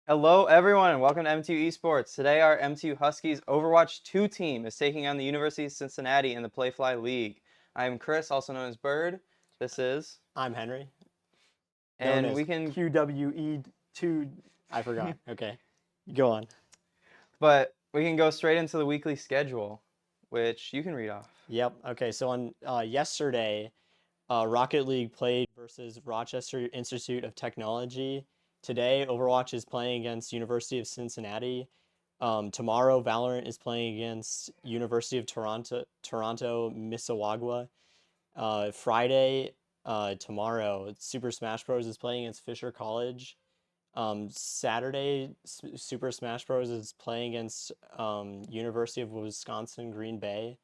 Hello everyone and welcome to MTU Esports. Today our MTU Huskies Overwatch 2 team is taking on the University of Cincinnati in the Playfly League. I am Chris, also known as Bird. This is... I'm Henry, known And as we can... QWE2. I forgot. Okay, go on. But we can go straight into the weekly schedule, which you can read off. Yep. Okay, so on yesterday, Rocket League played versus Rochester Institute of Technology. Today, Overwatch is playing against University of Cincinnati. Tomorrow, Valorant is playing against University of Toronto, Mississauga. Friday, tomorrow, Super Smash Bros. Is playing against Fisher College. Saturday, Super Smash Bros. Is playing against University of Wisconsin Green Bay.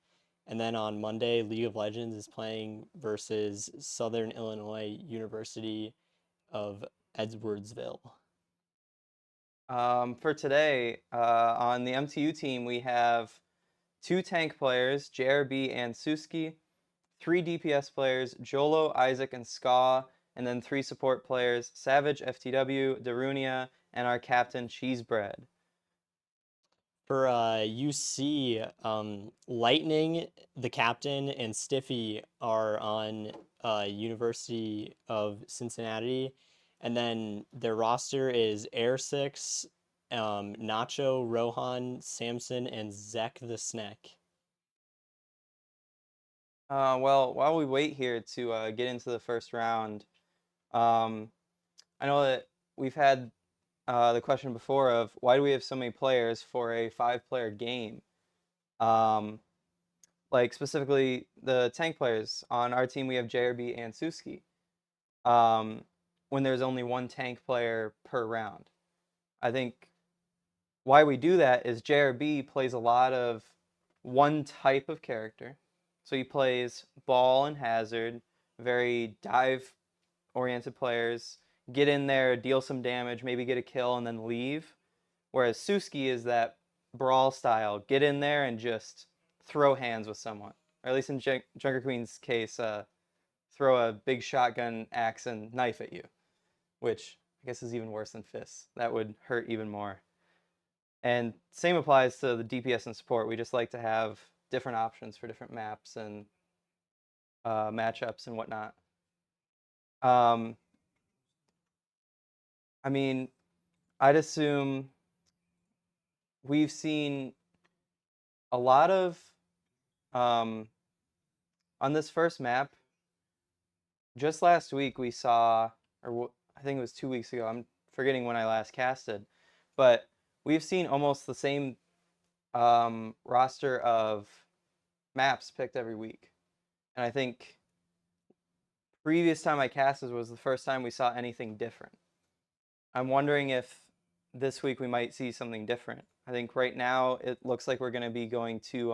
And then on Monday, League of Legends is playing versus Southern Illinois University of Edwardsville. For today, on the MTU team, we have 2 tank players, JRB and Suski, 3 DPS players, Jolo, Isaac, and Ska, and then 3 support players, Savage, FTW, Darunia, and our captain, Cheesebread. For UC, Lightning, the captain, and Stiffy are on University of Cincinnati. And then their roster is Air Six, Nacho, Rohan, Samson, and Zek the Snack. Well, while we wait here to get into the first round, I know that we've had the question before of why do we have so many players for a 5-player game? Um, like specifically the tank players. On our team, we have JRB and Suski. When there's only 1 tank player per round. I think why we do that is JRB plays a lot of one type of character. So he plays ball and hazard, very dive oriented players, get in there, deal some damage, maybe get a kill and then leave. Whereas Suski is that brawl style, get in there and just throw hands with someone. Or at least in Junker Queen's case, throw a big shotgun, axe, and knife at you, which I guess is even worse than fists. That would hurt even more. And same applies to the DPS and support. We just like to have different options for different maps and matchups and whatnot. Um, I mean, I'd assume we've seen a lot of on this first map. Just last week we saw, or I think it was 2 weeks ago. I'm forgetting when I last casted, but we've seen almost the same roster of maps picked every week. And I think previous time I casted was the first time we saw anything different. I'm wondering if this week we might see something different. I think right now it looks like we're going to be going to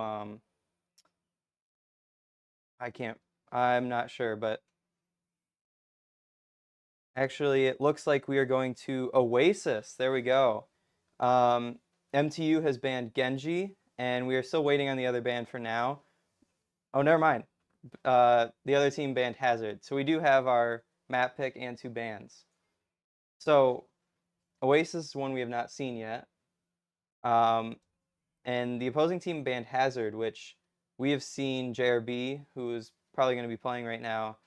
I'm not sure, but actually it looks like we are going to Oasis. There we go. MTU has banned Genji, and we are still waiting on the other ban for now. Oh, never mind. The other team banned Hazard. So we do have our map pick and 2 bans. So Oasis is one we have not seen yet. And the opposing team banned Hazard, which we have seen JRB, who is probably going to be playing right now,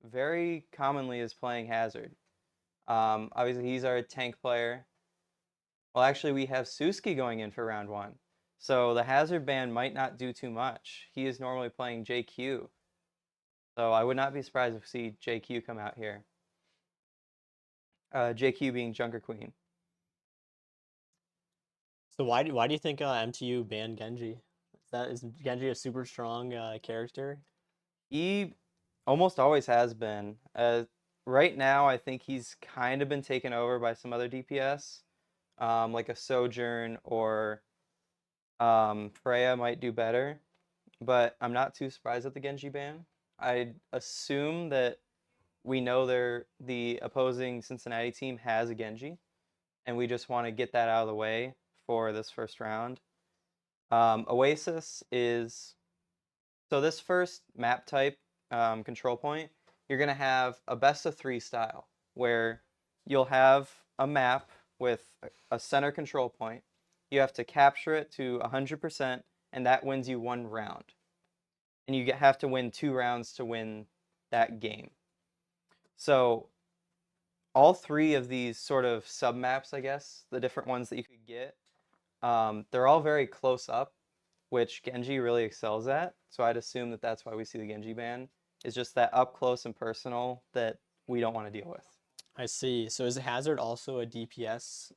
very commonly is playing Hazard. Obviously, he's our tank player. Well, actually, we have Suski going in for round 1. So the Hazard ban might not do too much. He is normally playing JQ. So I would not be surprised if we see JQ come out here. JQ being Junker Queen. So why do you think MTU banned Genji? Is Genji a super strong character? He almost always has been. Right now, I think he's kind of been taken over by some other DPS, like a Sojourn or Freya might do better. But I'm not too surprised at the Genji ban. I'd assume that we know the opposing Cincinnati team has a Genji, and we just want to get that out of the way for this first round. Oasis is so this first map type control point, you're gonna have a best of 3 style where you'll have a map with a center control point. You have to capture it to 100%, and that wins you 1 round. And you have to win 2 rounds to win that game. So all 3 of these sort of sub maps, I guess, the different ones that you could get, they're all very close up, which Genji really excels at. So I'd assume that that's why we see the Genji ban, is just that up close and personal that we don't want to deal with. I see. So is Hazard also a DPS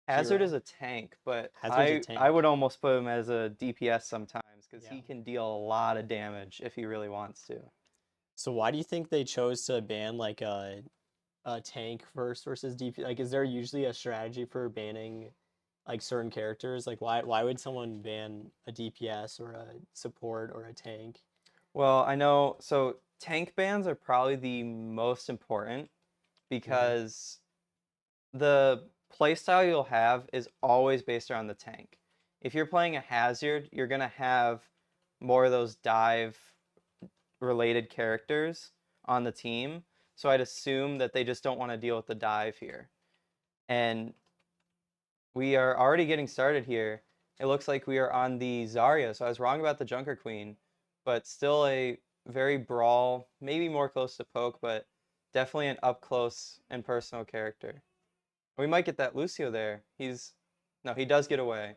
Hazard hero? is a tank, but Hazard's a I tank. would almost put him as a DPS sometimes because Yeah. he can deal a lot of damage if he really wants to. So why do you think they chose to ban like a tank first versus DP? Like, is there usually a strategy for banning like certain characters? Like, why would someone ban a DPS or a support or a tank? Well, I know, so tank bans are probably the most important Hmm. because the playstyle you'll have is always based around the tank. If you're playing a hazard, you're going to have more of those dive related characters on the team. So I'd assume that they just don't want to deal with the dive here. And we are already getting started here. It looks like we are on the Zarya, so I was wrong about the Junker Queen, but still a very brawl, maybe more close to poke, but definitely an up close and personal character. We might get that Lucio there. No, he does get away.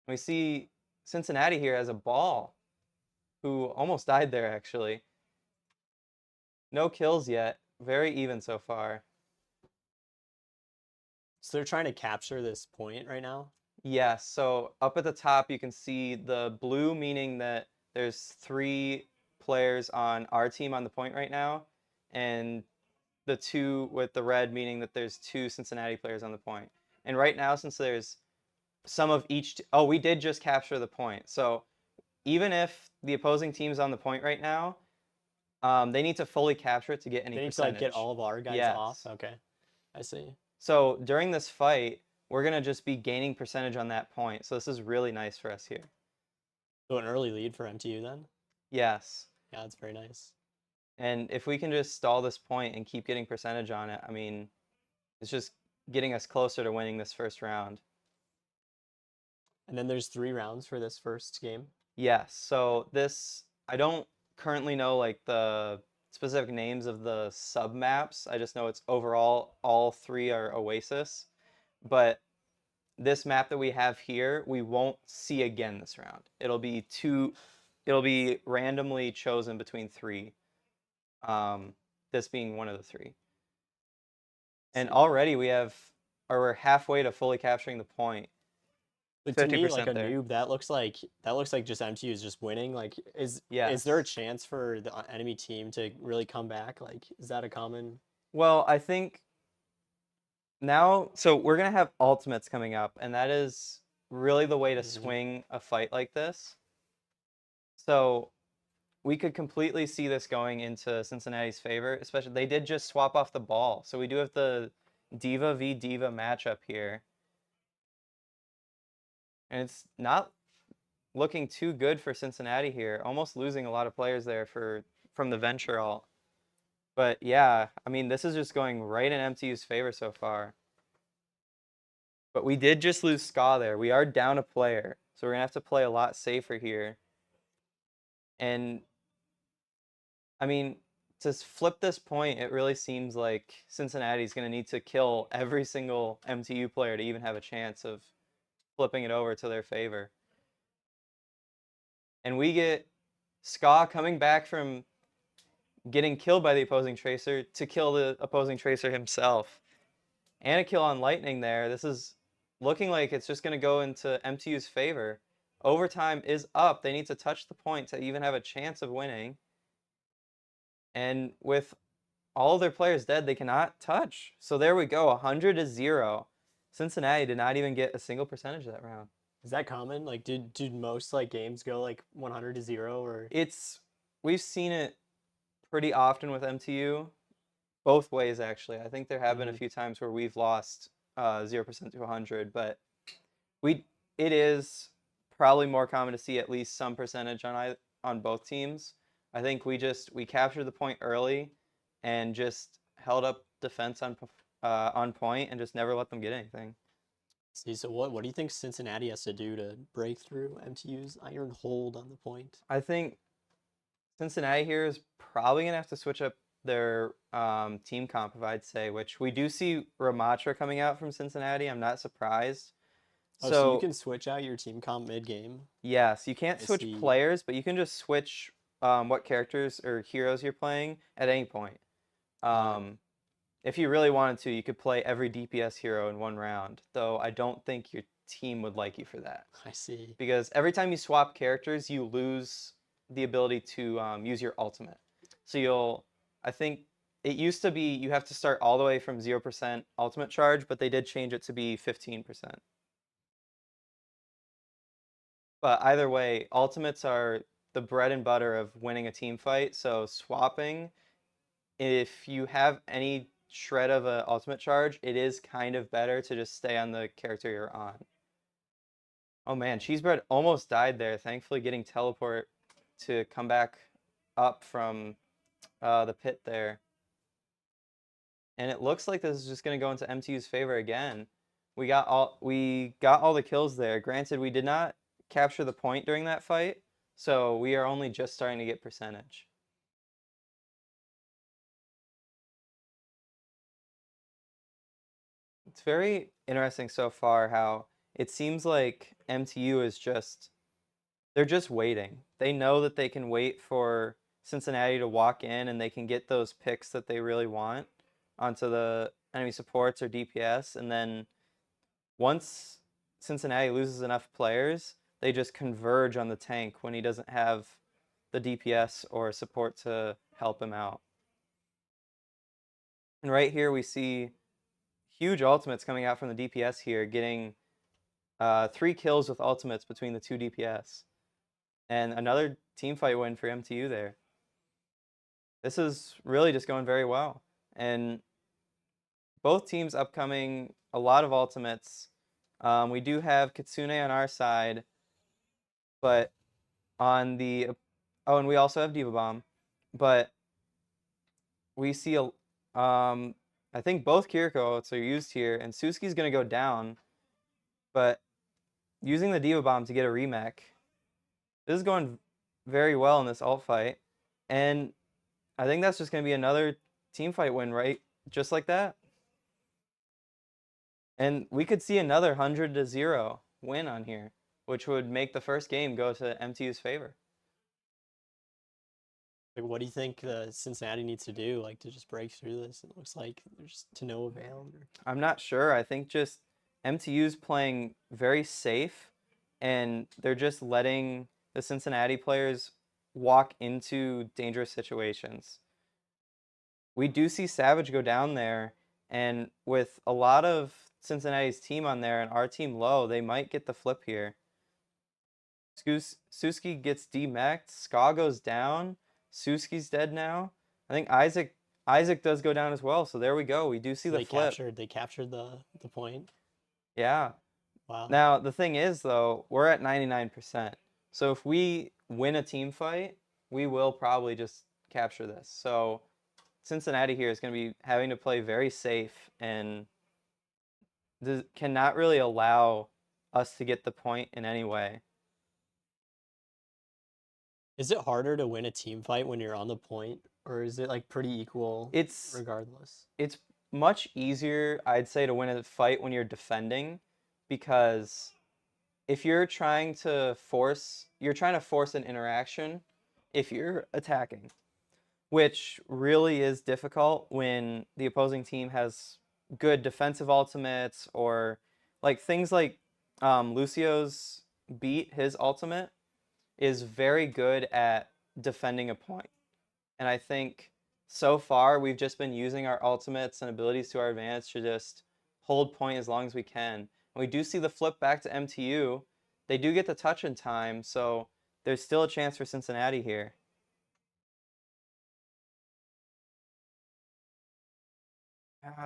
We see Cincinnati here as a ball, who almost died there actually. No kills yet. Very even so far. So they're trying to capture this point right now. Yes, so up at the top you can see the blue, meaning that there's 3 players on our team on the point right now, and the 2 with the red, meaning that there's 2 Cincinnati players on the point. And right now, since there's some of each, oh, we did just capture the point. So even if the opposing team's on the point right now, they need to fully capture it to get any They need to like get percentage. all of our guys off. Yes. Okay, I see. So during this fight, we're going to just be gaining percentage on that point. So this is really nice for us here. So an early lead for MTU then. Yes. Yeah, that's very nice. And if we can just stall this point and keep getting percentage on it, I mean, it's just getting us closer to winning this first round. And then there's 3 rounds for this first game. Yes. So this, I don't currently know like the specific names of the sub maps. I just know it's overall all 3 are Oasis. But this map that we have here, we won't see again this round. It'll be randomly chosen between 3. This being one of the 3. And See. already we're halfway to fully capturing the point. But to me, like 50% a there. noob, that looks like just MTU is just winning. Like, is there a Yes. chance for the enemy team to really come back? Like, is that a common? Well, I think now, so we're gonna have ultimates coming up, and that is really the way to Mhm. swing a fight like this. So we could completely see this going into Cincinnati's favor, especially they did just swap off the ball. So we do have the Diva v Diva matchup here. And it's not looking too good for Cincinnati here. Almost losing a lot of players there from the venture all. But yeah, I mean, this is just going right in MTU's favor so far. But we did just lose Ska there. We are down a player, so we're gonna have to play a lot safer here. And I mean, to flip this point, it really seems like Cincinnati's gonna need to kill every single MTU player to even have a chance of flipping it over to their favor. And we get Ska coming back from getting killed by the opposing Tracer to kill the opposing Tracer himself. And a kill on Lightning there. This is looking like it's just going to go into MTU's favor. Overtime is up. They need to touch the point to even have a chance of winning. And with all of their players dead, they cannot touch. So there we go, 100-0. Cincinnati did not even get a single percentage that round. Is that common? Like, did most like games go like 100-0 or? It's We've seen it pretty often with MTU, both ways actually. I think there have been a Mhm. few times where we've lost 0% to 100, but we it is probably more common to see at least some percentage on both teams. I think we captured the point early and just held up defense on point and just never let them get anything. See, so what do you think Cincinnati has to do to break through MTU's iron hold on the point? I think Cincinnati here is probably gonna have to switch up their team comp, if I'd say, which we do see Ramatra coming out from Cincinnati. I'm not surprised. Oh, so you So can switch out your team comp mid-game? yes, you can't I switch see. players, but you can just switch what characters or heroes you're playing at any point. Uh, Um, if you really wanted to, you could play every DPS hero in one round, though I don't think your team would like you for that. I see. Because every time you swap characters, you lose the ability to use your ultimate. So I think it used to be you have to start all the way from 0% ultimate charge, but they did change it to be 15%. But either way, ultimates are the bread and butter of winning a team fight. So swapping, if you have any shred of a ultimate charge, it is kind of better to just stay on the character you're on. Oh man, Cheesebread almost died there. Thankfully, getting teleport to come back up from the pit there. And it looks like this is just going to go into MTU's favor again. We got all the kills there. Granted, we did not capture the point during that fight, so we are only just starting to get percentage. It's very interesting so far how it seems like MTU is just they're just waiting. They know that they can wait for Cincinnati to walk in and they can get those picks that they really want onto the enemy supports or DPS. And then once Cincinnati loses enough players, they just converge on the tank when he doesn't have the DPS or support to help him out. And right here we see huge ultimates coming out from the DPS here, getting 3 kills with ultimates between the two DPS. And another team fight win for MTU there. This is really just going very well. And both teams upcoming a lot of ultimates. We do have Kitsune on our side, but on the oh, and we also have Diva Bomb, but we see a I think both Kiriko ults are used here, and Suski's gonna go down, but using the Diva Bomb to get a remake. This is going very well in this ult fight, and I think that's just gonna be another team fight win, right? Just like that. And we could see another 100-0 win on here, which would make the first game go to MTU's favor. Like, what do you think Cincinnati needs to do, like, to just break through this? It looks like there's to no avail. I'm not sure. I think just MTU's playing very safe, and they're just letting the Cincinnati players walk into dangerous situations. We do see Savage go down there, and with a lot of Cincinnati's team on there and our team low, they might get the flip here. Suski gets demeched. Ska goes down. Suski's dead now. I think Isaac does go down as well. So there we go. We do see So the they flip. captured the point. Yeah. Wow. Now the thing is though, we're at 99%. So if we win a team fight, we will probably just capture this. So Cincinnati here is going to be having to play very safe and cannot really allow us to get the point in any way. Is it harder to win a team fight when you're on the point, or is it like pretty equal It's regardless? it's much easier, I'd say, to win a fight when you're defending because if you're trying to force an interaction if you're attacking, which really is difficult when the opposing team has good defensive ultimates or like things like Lucio's beat, his ultimate is very good at defending a point. And I think so far we've just been using our ultimates and abilities to our advantage to just hold point as long as we can. And we do see the flip back to MTU. They do get the touch in time, so there's still a chance for Cincinnati here.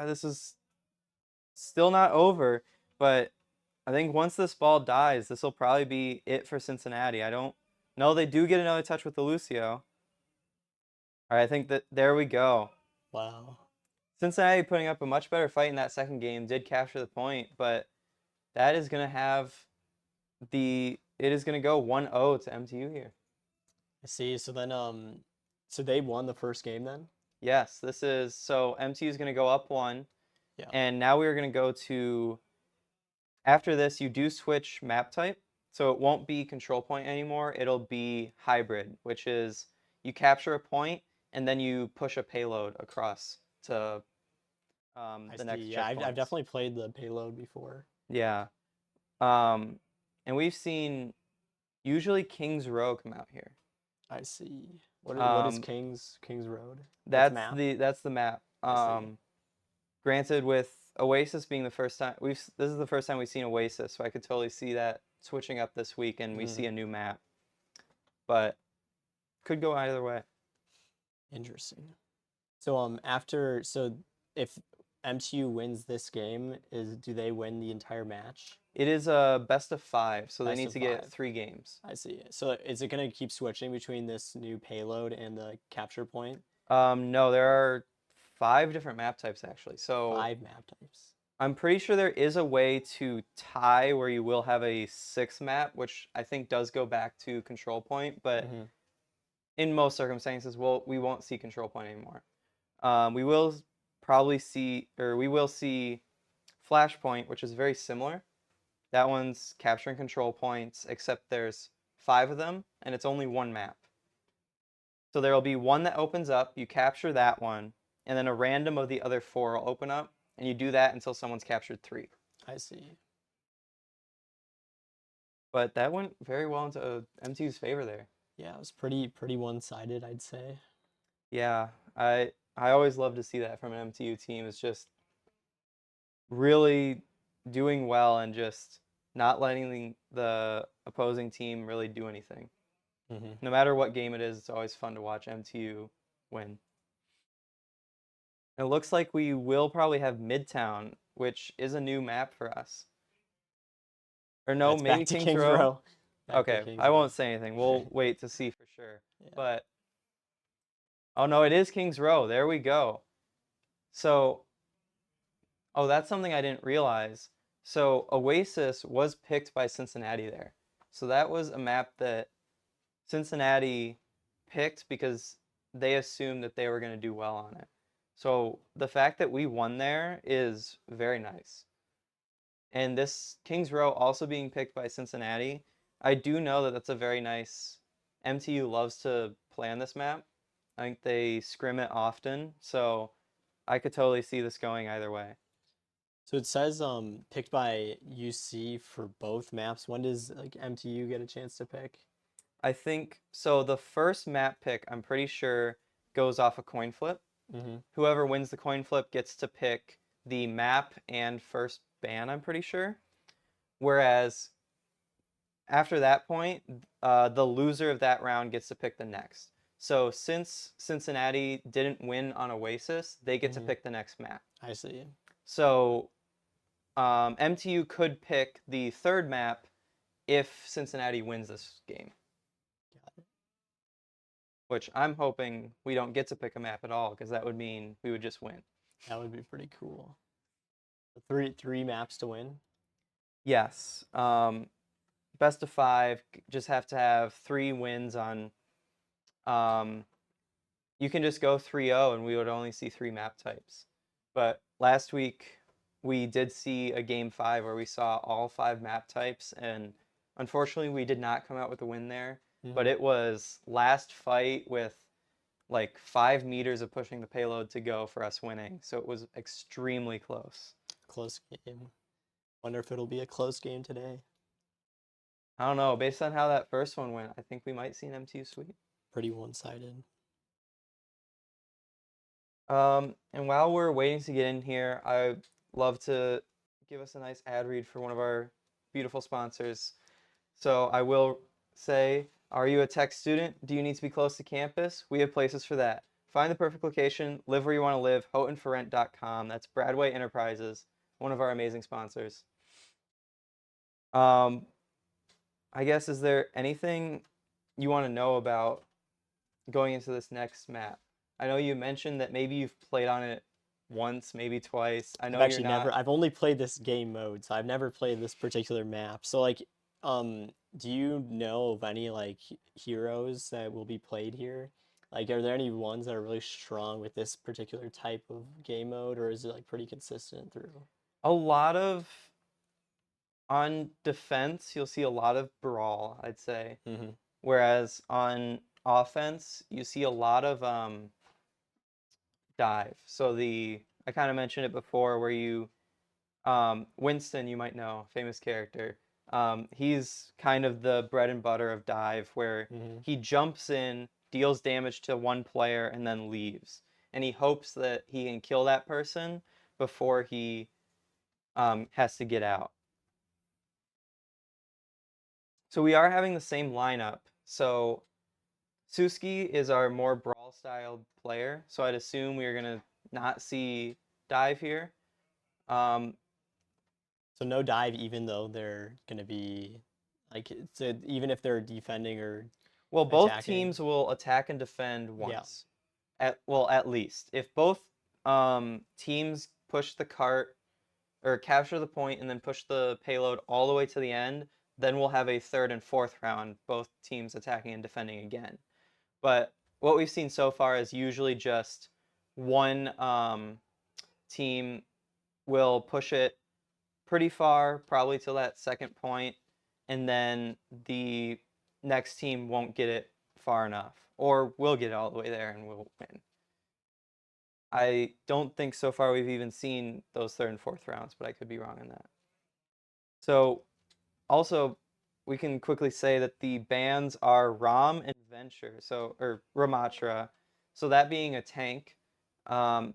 This is still not over, but I think once this ball dies, this will probably be it for Cincinnati. I don't know. They do get another touch with the Lucio. All right, I think that there we go. Wow. Cincinnati putting up a much better fight in that second game, did capture the point, but that is going to have it is going to go 1-0 to MTU here. I see. So then, so they won the first game then? Yes, so MTU is going to go up 1, Yeah. and now we are going to go to, after this, you do switch map type, so it won't be control point anymore. It'll be hybrid, which is you capture a point and then you push a payload across to I the see. next Yeah, I've checkpoints. definitely played the payload before. Yeah. Um, and we've seen usually King's Row come out here. I see. What is Um, King's Road? What's that's map? the map. I see. Granted, with Oasis being the first time this is the first time we've seen Oasis, so I could totally see that switching up this week and we see Mm, a new map. But could go either way. interesting. So if MTU wins this game, do they win the entire match? It is a best of 5, so they Best need of to get five. 3 games. I see. So is it gonna keep switching between this new payload and the capture point? No, there are 5 different map types actually. So 5 map types. I'm pretty sure there is a way to tie where you will have a 6th map, which I think does go back to control point, but Hmm. in most circumstances, we won't see control point anymore. We will probably see, or we will see Flashpoint, which is very similar. That one's capturing control points, except there's 5 of them, and it's only one map. So there will be one that opens up, you capture that one, and then a random of the other 4 will open up, and you do that until someone's captured 3. I see. But that went very well into MTU's favor there. Yeah, it was pretty one-sided, I'd say. Yeah, I always love to see that from an MTU team. It's just really doing well and just not letting the opposing team really do anything. Hmm. No matter what game it is, it's always fun to watch MTU win. It looks like we will probably have Midtown, which is a new map for us. Or Yeah, no, it's back maybe to Kings King's Row. Row. Back to Okay, King's I Row. won't say anything. We'll wait to see for sure. Yeah. But oh no, it is Kings Row. There we go. So, oh, that's something I didn't realize. So, Oasis was picked by Cincinnati there. So that was a map that Cincinnati picked because they assumed that they were going to do well on it. So the fact that we won there is very nice. And this Kings Row also being picked by Cincinnati, I do know that that's a very nice. MTU loves to play on this map. I think they scrim it often, so I could totally see this going either way. So it says picked by UC for both maps. When does like MTU get a chance to pick? I think so. The first map pick, I'm pretty sure, goes off a coin flip. Hmm. Whoever wins the coin flip gets to pick the map and first ban, I'm pretty sure. Whereas after that point, the loser of that round gets to pick the next. So since Cincinnati didn't win on Oasis, they get to Hmm. pick the next map. I see. So MTU could pick the third map if Cincinnati wins this game, Got it. which I'm hoping we don't get to pick a map at all because that would mean we would just win. That would be pretty cool. Three maps to win. Yes. Best of 5, just have to have 3 wins on. Um, you can just go 3-0 and we would only see 3 map types. But last week we did see a game 5 where we saw all 5 map types, and unfortunately we did not come out with a win there. But Hmm. it was last fight with like 5 meters of pushing the payload to go for us winning. So it was extremely close. Close game. Wonder if it'll be a close game today. I don't know. Based on how that first one went, I think we might see an MTU sweep. Pretty one-sided. And while we're waiting to get in here, I'd love to give us a nice ad read for one of our beautiful sponsors. So I will say, are you a tech student? Do you need to be close to campus? We have places for that. Find the perfect location, live where you want to live, houghtonforrent.com. That's Bradway Enterprises, one of our amazing sponsors. Um, I guess, is there anything you want to know about going into this next map? I know you mentioned that maybe you've played on it once, maybe twice. I I've know you're actually not. never, I've only played this game mode, so I've never played this particular map. So like, do you know of any like heroes that will be played here? Like, are there any ones that are really strong with this particular type of game mode, or is it like pretty consistent through? A lot of on defense, you'll see a lot of brawl, I'd say. Hmm. Whereas on offense, you see a lot of dive. So the I kind of mentioned it before where you Winston, you might know, famous character. He's kind of the bread and butter of dive, where Hmm. he jumps in, deals damage to one player, and then leaves. And he hopes that he can kill that person before he has to get out. So we are having the same lineup. So Suski is our more brawl styled player. So I'd assume we are gonna not see dive here. Um, So no dive, even though they're gonna be like, so even if they're defending or well, both attacking. teams will attack and defend Yeah. once. At least if both teams push the cart or capture the point and then push the payload all the way to the end, then we'll have a third and fourth round, both teams attacking and defending again. But what we've seen so far is usually just one team will push it pretty far, probably to that second point, and then the next team won't get it far enough, or we'll get it all the way there and we'll win. I don't think so far we've even seen those third and fourth rounds, but I could be wrong on that. So, also, we can quickly say that the bans are Ram and Venture, so or Ramatra. So that being a tank, um,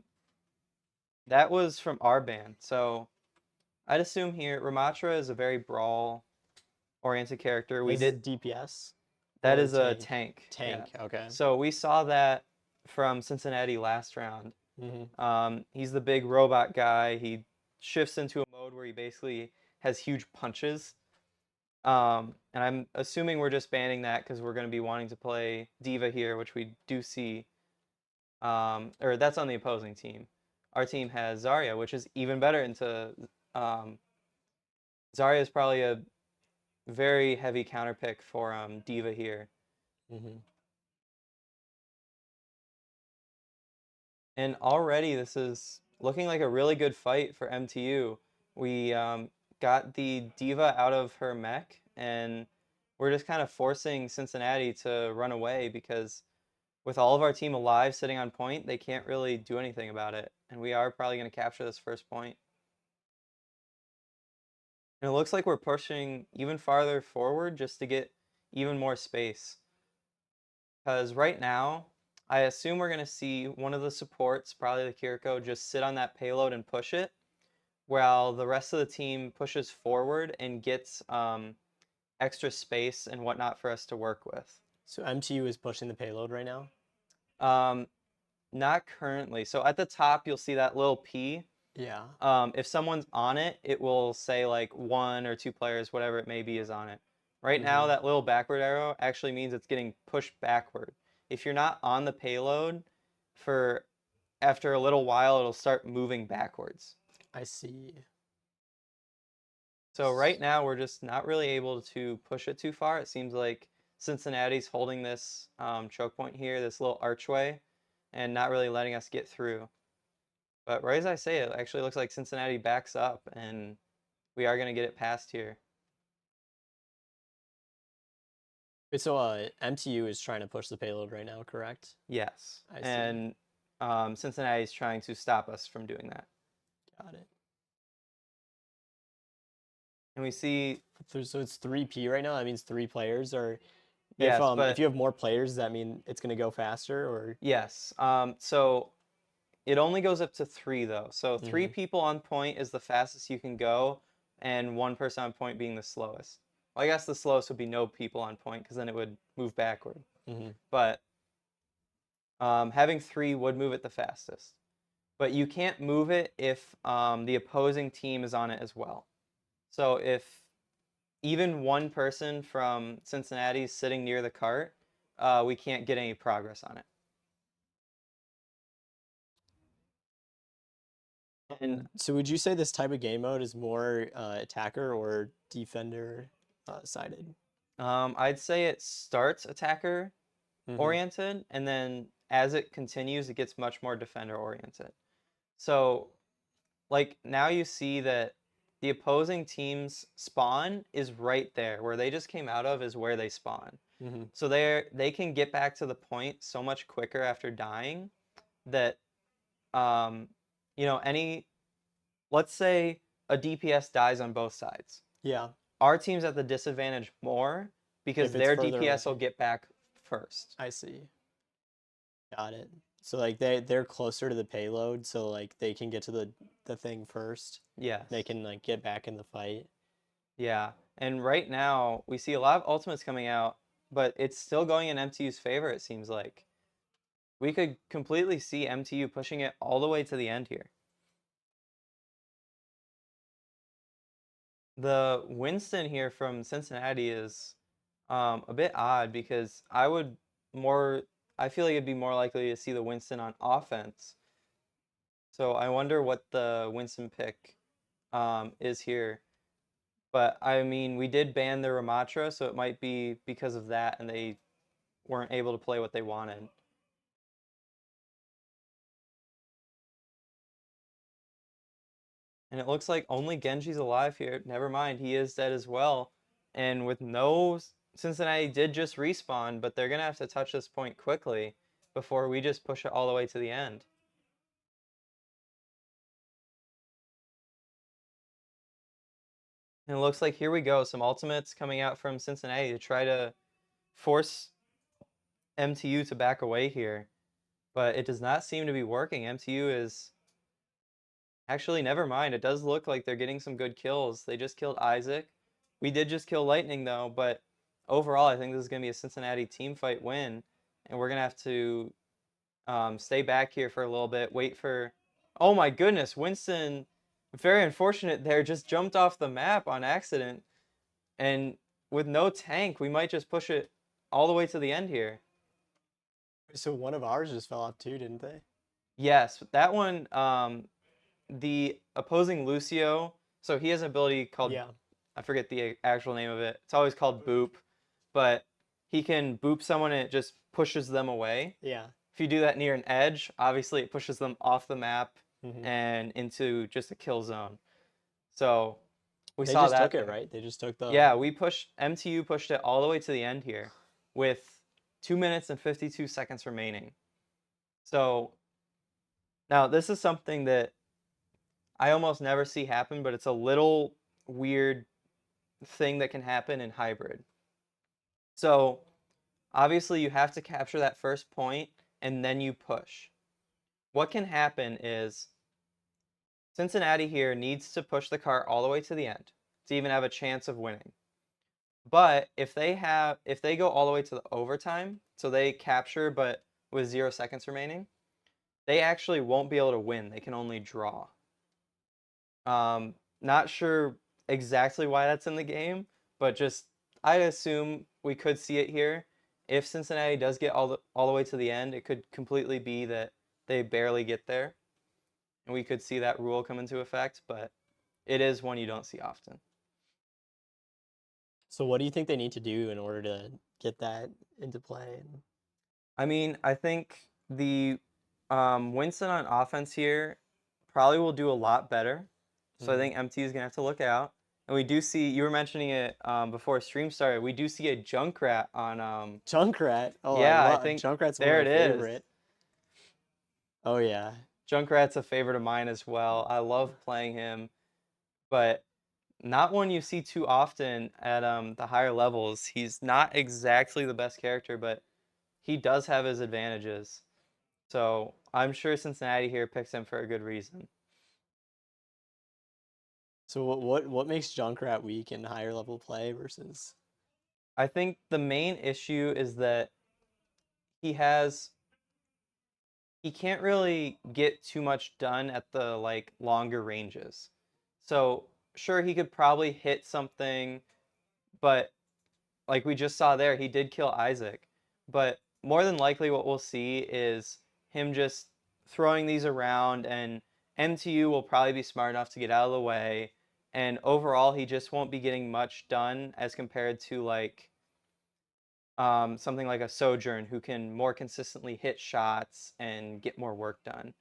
that was from our ban. So I'd assume here Ramatra is a very brawl oriented character. We Is this did DPS that or is a tank? tank, yeah. Tank, okay. So we saw that from Cincinnati last round. Hmm. He's the big robot guy. He shifts into a mode where he basically has huge punches. And I'm assuming we're just banning that because we're going to be wanting to play Diva here, which we do see. Or that's on the opposing team. Our team has Zarya, which is even better into. Um, Zarya is probably a very heavy counter pick for Diva here. Hmm. And already this is looking like a really good fight for MTU. We got the Diva out of her mech, and we're just kind of forcing Cincinnati to run away because with all of our team alive sitting on point, they can't really do anything about it. And we are probably going to capture this first point. And it looks like we're pushing even farther forward just to get even more space. Because right now, I assume we're going to see one of the supports, probably the Kiriko, just sit on that payload and push it, while the rest of the team pushes forward and gets extra space and whatnot for us to work with. So MTU is pushing the payload right now? Um, Not currently. So at the top, you'll see that little P. Yeah. If someone's on it, it will say like one or two players, whatever it may be, is on it. Right now, Hmm. that little backward arrow actually means it's getting pushed backward. If you're not on the payload for after a little while, it'll start moving backwards. I see. So right now, we're just not really able to push it too far. It seems like Cincinnati's holding this choke point here, this little archway, and not really letting us get through. But right as I say it, actually looks like Cincinnati backs up, and we are going to get it past here. Wait, so MTU is trying to push the payload right now, correct? Yes. I see. And Cincinnati is trying to stop us from doing that. Got it. And we see, So it's 3P right now. That means three players. Or yes, if but you have more players, does that mean it's gonna go faster? Or yes. So it only goes up to three, though. So three hmm. people on point is the fastest you can go, and one person on point being the slowest. Well, I guess the slowest would be no people on point because then it would move backward. Hmm. But having three would move it the fastest. But you can't move it if the opposing team is on it as well. So if even one person from Cincinnati is sitting near the cart, we can't get any progress on it. And So would you say this type of game mode is more attacker or defender sided? I'd say it starts attacker Hmm. oriented, and then as it continues, it gets much more defender oriented. So, like now you see that the opposing team's spawn is right there. Where they just came out of is where they spawn. Hmm. So they can get back to the point so much quicker after dying that um any let's say a DPS dies on both sides. Yeah, Our team's at the disadvantage more because if it's their further DPS will away. get back first. I see. Got it. So like they're closer to the payload, so like they can get to the thing first. They Yes. can like get back in the fight. Yeah. And right now we see a lot of ultimates coming out, but it's still going in MTU's favor, it seems like. We could completely see MTU pushing it all the way to the end here. The Winston here from Cincinnati is a bit odd because I feel like it'd be more likely to see the Winston on offense. So I wonder what the Winston pick is here. But I mean, we did ban the Ramatra, so it might be because of that and they weren't able to play what they wanted. And it looks like only Genji's alive here. Never mind, he is dead as well. And with no Cincinnati did just respawn, but they're gonna have to touch this point quickly before we just push it all the way to the end. And it looks like here we go, some ultimates coming out from Cincinnati to try to force MTU to back away here. But it does not seem to be working. MTU is actually, never mind. It does look like they're getting some good kills. They just killed Isaac. We did just kill Lightning though, but overall, I think this is going to be a Cincinnati team fight win, and we're going to have to stay back here for a little bit, wait for. Oh my goodness, Winston, very unfortunate there, just jumped off the map on accident, and with no tank, we might just push it all the way to the end here. So one of ours just fell off too, didn't they? Yes, that one, the opposing Lucio, so he has an ability called, Yeah. I forget the actual name of it. It's always called boop, but he can boop someone and it just pushes them away. Yeah. If you do that near an edge, obviously it pushes them off the map Hmm. and into just a kill zone. So we They saw just that took it, there. right? They just took the. Yeah, MTU pushed it all the way to the end here with 2 minutes and 52 seconds remaining. So now this is something that I almost never see happen, but it's a little weird thing that can happen in hybrid. So obviously you have to capture that first point and then you push. What can happen is Cincinnati here needs to push the cart all the way to the end to even have a chance of winning. But if they go all the way to the overtime, so they capture but with 0 seconds remaining, they actually won't be able to win. They can only draw. Not sure exactly why that's in the game, but just I assume we could see it here. If Cincinnati does get all the way to the end, it could completely be that they barely get there, and we could see that rule come into effect. But it is one you don't see often. So what do you think they need to do in order to get that into play? I mean, I think the Winston on offense here probably will do a lot better. So I Hmm. think MT is gonna have to look out. And we do see you were mentioning it before stream started. We do see a Junkrat on Junkrat. Oh, I yeah, I love think Junkrat's one of there my it is. favorite. Oh yeah. Junkrat's a favorite of mine as well. I love playing him, but not one you see too often at the higher levels. He's not exactly the best character, but he does have his advantages. So I'm sure Cincinnati here picks him for a good reason. So what makes Junkrat weak in higher level play versus? I think the main issue is that he has he can't really get too much done at the like longer ranges. So sure he could probably hit something, but like we just saw there, he did kill Isaac. But more than likely what we'll see is him just throwing these around and MTU will probably be smart enough to get out of the way, and overall he just won't be getting much done as compared to like something like a Sojourn who can more consistently hit shots and get more work done.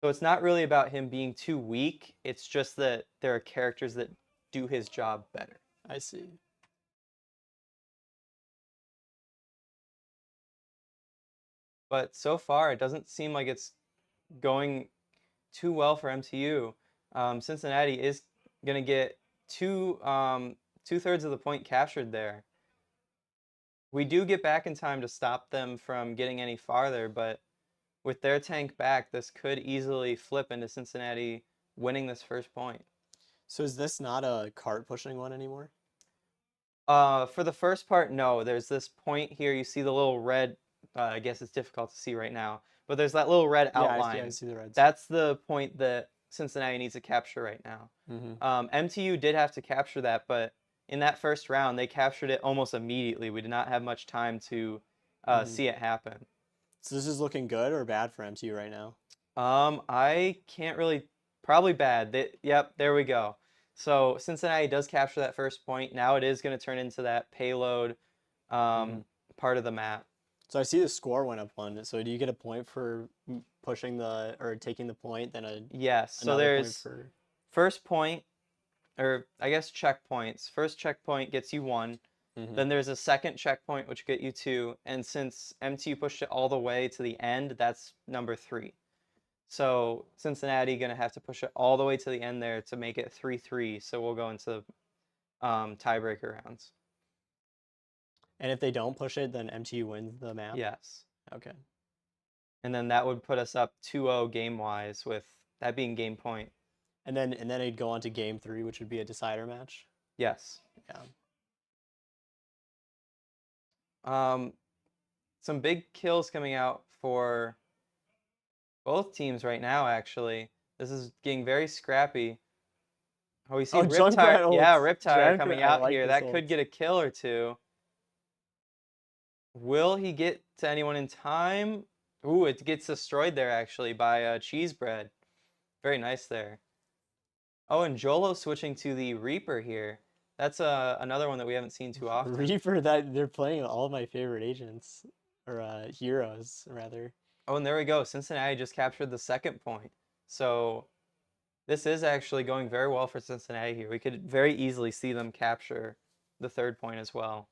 So it's not really about him being too weak. It's just that there are characters that do his job better. I see. But so far, it doesn't seem like it's going too well for MTU. Cincinnati is going to get two-thirds of the point captured there. We do get back in time to stop them from getting any farther, but with their tank back, this could easily flip into Cincinnati winning this first point. So is this not a cart pushing one anymore? For the first part, no. There's this point here. You see the little red. I guess it's difficult to see right now, but there's that little red Yeah, I outline. see the reds. That's the point that Cincinnati needs to capture right now. Mm-hmm. MTU did have to capture that, but in that first round, they captured it almost immediately. We did not have much time to Mm-hmm. see it happen. So this is looking good or bad for MTU right now? I can't really. Probably bad. Yep, there we go. So Cincinnati does capture that first point. Now it is going to turn into that payload Mm-hmm. part of the map. So I see the score went up one. So do you get a point for pushing the or taking the point, then Yes. So another point there's for? first point, or I guess checkpoints. First checkpoint gets you 1. Mm-hmm. Then there's a second checkpoint which get you 2. And since MTU pushed it all the way to the end, that's number 3. So Cincinnati gonna have to push it all the way to the end there to make it 3-3. So we'll go into tiebreaker rounds. And if they don't push it, then MTU wins the map. Yes. Okay. And then that would put us up 2-0 game wise, with that being game point. And then it'd go on to game 3, which would be a decider match. Yes. Yeah. Some big kills coming out for both teams right now, actually. This is getting very scrappy. Oh, we see Oh, Riptire. Junkrat Yeah, ults. Riptire Junkrat, coming I out like here. this That could ult. get a kill or two. Will he get to anyone in time? Ooh, it gets destroyed there, actually, by Cheese Bread. Very nice there. Oh, and Jolo switching to the Reaper here. That's another one that we haven't seen too often. Reaper, that they're playing all of my favorite agents or heroes rather. Oh, and there we go. Cincinnati just captured the second point. So this is actually going very well for Cincinnati here. We could very easily see them capture the third point as well.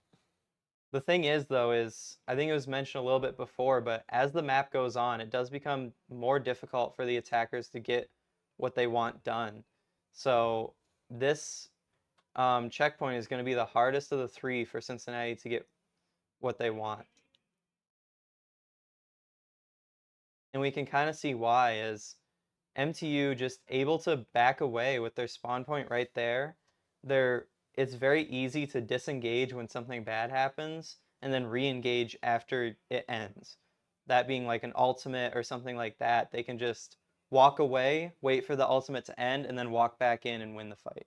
The thing is, though, is I think it was mentioned a little bit before, but as the map goes on, it does become more difficult for the attackers to get what they want done. So this checkpoint is going to be the hardest of the 3 for Cincinnati to get what they want. And we can kind of see why, as MTU just able to back away with their spawn point right there. It's very easy to disengage when something bad happens and then re-engage after it ends. That being like an ultimate or something like that, they can just walk away, wait for the ultimate to end, and then walk back in and win the fight.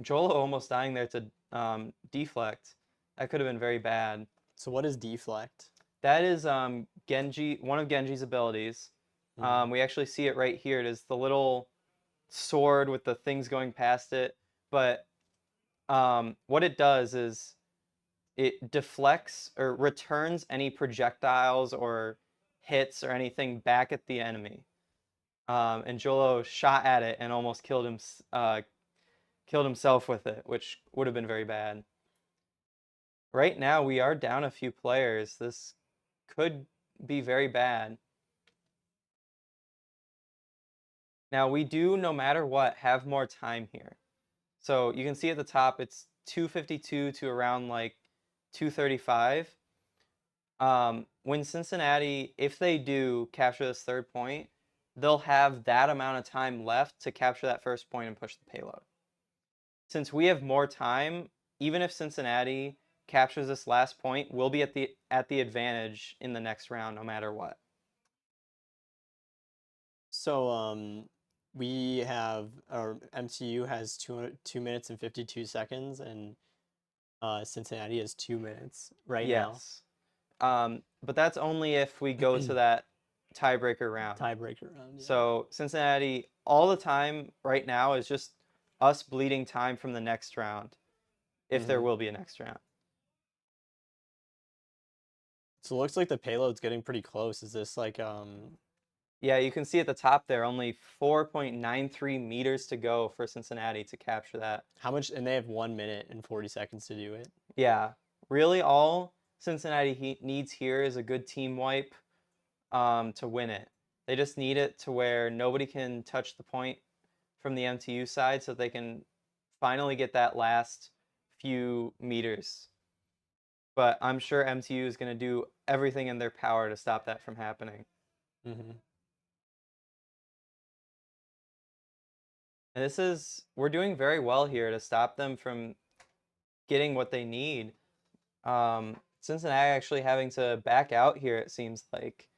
Jolo almost dying there to deflect. That could have been very bad. So what is deflect? That is Genji, one of Genji's abilities. Mm-hmm. We actually see it right here. It is the little sword with the things going past it. But what it does is it deflects or returns any projectiles or hits or anything back at the enemy. And Jolo shot at it and almost killed himself with it, which would have been very bad. Right now, we are down a few players. This could be very bad. Now, we do, no matter what, have more time here. So you can see at the top, it's 252 to around like 235. When Cincinnati, if they do capture this third point, they'll have that amount of time left to capture that first point and push the payload. Since we have more time, even if Cincinnati captures this last point, we'll be at the advantage in the next round no matter what. So we have our MCU has 2 minutes and 52 seconds, and Cincinnati has 2 minutes right now. Yes. But that's only if we go to that tiebreaker round. Tiebreaker round. Yeah. So Cincinnati all the time right now is just us bleeding time from the next round, if there will be a next round. So it looks like the payload's getting pretty close. Is this like Yeah, you can see at the top there only 4.93 meters to go for Cincinnati to capture that. how much? And they have 1 minute and 40 seconds to do it. Yeah, really all Cincinnati needs here is a good team wipe to win it. They just need it to where nobody can touch the point from the MTU side so they can finally get that last few meters. But I'm sure MTU is going to do everything in their power to stop that from happening. Mm-hmm. And we're doing very well here to stop them from getting what they need. Cincinnati actually having to back out here, it seems like.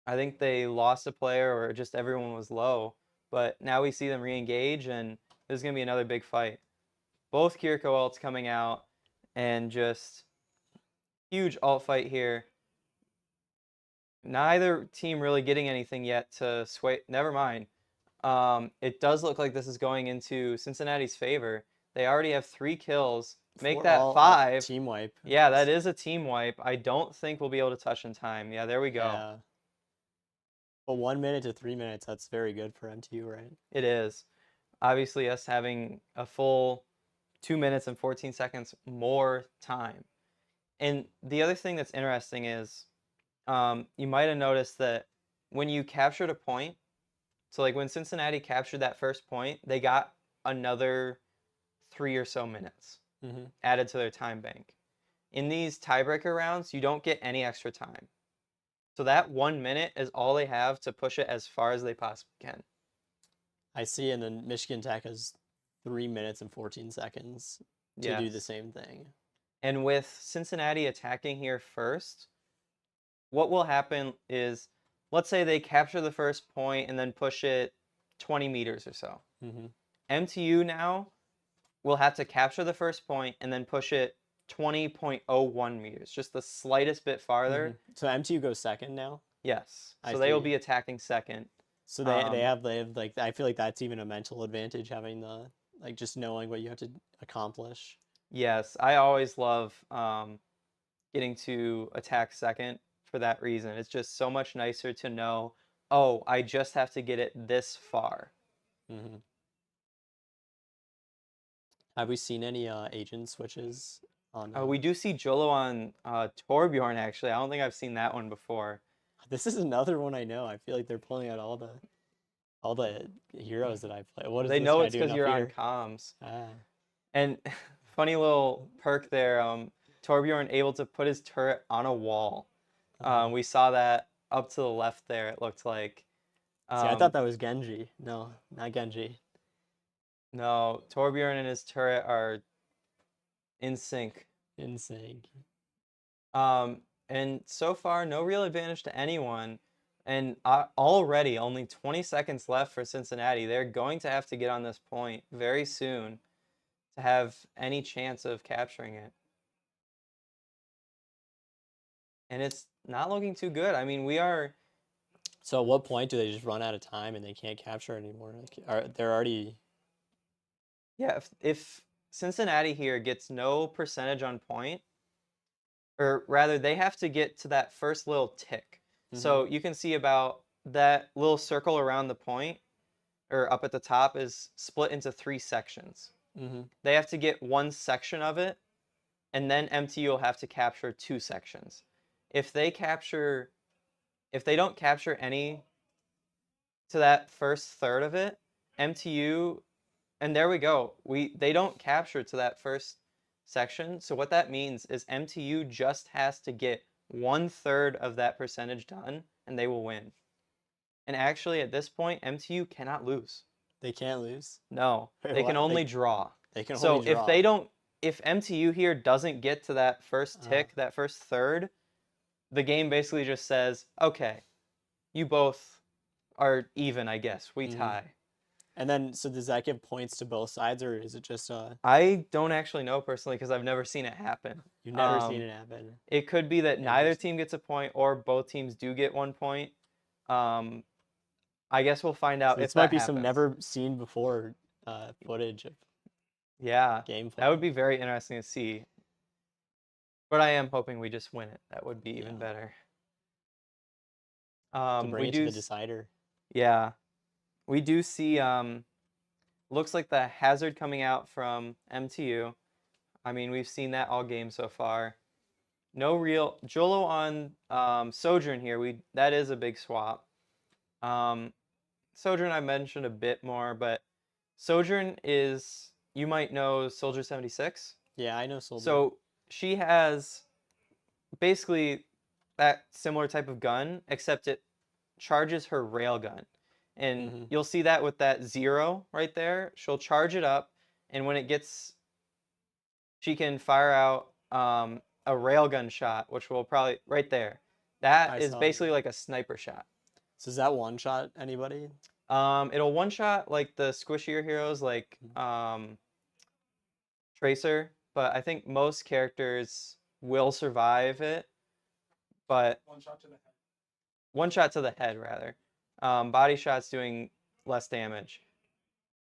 I think they lost a player or just everyone was low. But now we see them re-engage, and there's going to be another big fight. Both Kiriko ults coming out, and just huge alt fight here. Neither team really getting anything yet to sway. Never mind. It does look like this is going into Cincinnati's favor. They already have 3 kills. Make that 5. Team wipe. Yeah, that is a team wipe. I don't think we'll be able to touch in time. Yeah, there we go. Yeah. But 1 minute to 3 minutes, that's very good for MTU, right? It is. Obviously, us having a full 2 minutes and 14 seconds more time. And the other thing that's interesting is you might have noticed that when you captured a point, so like when Cincinnati captured that first point, they got another 3 or so minutes added to their time bank. In these tiebreaker rounds, you don't get any extra time. So that 1 minute is all they have to push it as far as they possibly can. I see, and then Michigan Tech has 3 minutes and 14 seconds to do the same thing. And with Cincinnati attacking here first, what will happen is, let's say they capture the first point and then push it 20 meters or so. MTU now will have to capture the first point and then push it 20.01 meters, just the slightest bit farther. So MTU goes second now? Yes. I So they will see. be attacking second. So they have like, I feel like that's even a mental advantage, having the like just knowing what you have to accomplish. Yes, I always love getting to attack second for that reason. It's just so much nicer to know, oh, I just have to get it this far. Have we seen any agent switches on? We do see Jolo on Torbjorn, actually. I don't think I've seen that one before. This is another one I know. I feel like they're pulling out all the heroes that I play. What is They this know guy it's doing because up you're on here? comms. Ah. And funny little perk there, Torbjorn able to put his turret on a wall. We saw that up to the left there, it looked like. See, I thought that was Genji. No, not Genji. No, Torbjorn and his turret are in sync. In sync. And so far, no real advantage to anyone. And already only 20 seconds left for Cincinnati. They're going to have to get on this point very soon to have any chance of capturing it. And it's not looking too good. I mean, we are. So at what point do they just run out of time and they can't capture anymore? Like, they're already. Yeah, if Cincinnati here gets no percentage on point, or rather, they have to get to that first little tick. So you can see about that little circle around the point, or up at the top, is split into 3 sections. They have to get 1 section of it, and then MTU will have to capture 2 sections. If they don't capture any to that first third of it, MTU, and there we go. They don't capture to that first section. So what that means is MTU just has to get 1/3 of that percentage done, and they will win. And actually, at this point, MTU cannot lose. They can't lose. No, they can only draw. They can So only draw. if MTU here doesn't get to that first tick, that first third, the game basically just says, okay, you both are even, I guess. We tie. And then, so does that give points to both sides, or is it just I don't actually know personally because I've never seen it happen. You've never seen it happen. It could be that neither team gets a point or both teams do get 1 point. Um, I guess we'll find So out if this might that be some happens. never seen before footage of Yeah, that would gameplay. be very interesting to see. But I am hoping we just win it. That would be even Yeah, better. to bring We it to do, the decider. yeah, we do see. Looks like the hazard coming out from MTU. I mean, we've seen that all game so far. No real Jolo on Sojourn here. We that is a big swap. Um, Sojourn I mentioned a bit more, but Sojourn is you might know Soldier 76. Yeah, I know Soldier. So she has basically that similar type of gun, except it charges her railgun. And Hmm. you'll see that with that 0 right there. She'll charge it up, and when it gets, she can fire out a railgun shot, which will probably, right there. That I is saw. basically like a sniper shot. So does that one shot anybody? It'll one shot like the squishier heroes like Tracer, but I think most characters will survive it. But one shot to the head rather. Body shots doing less damage.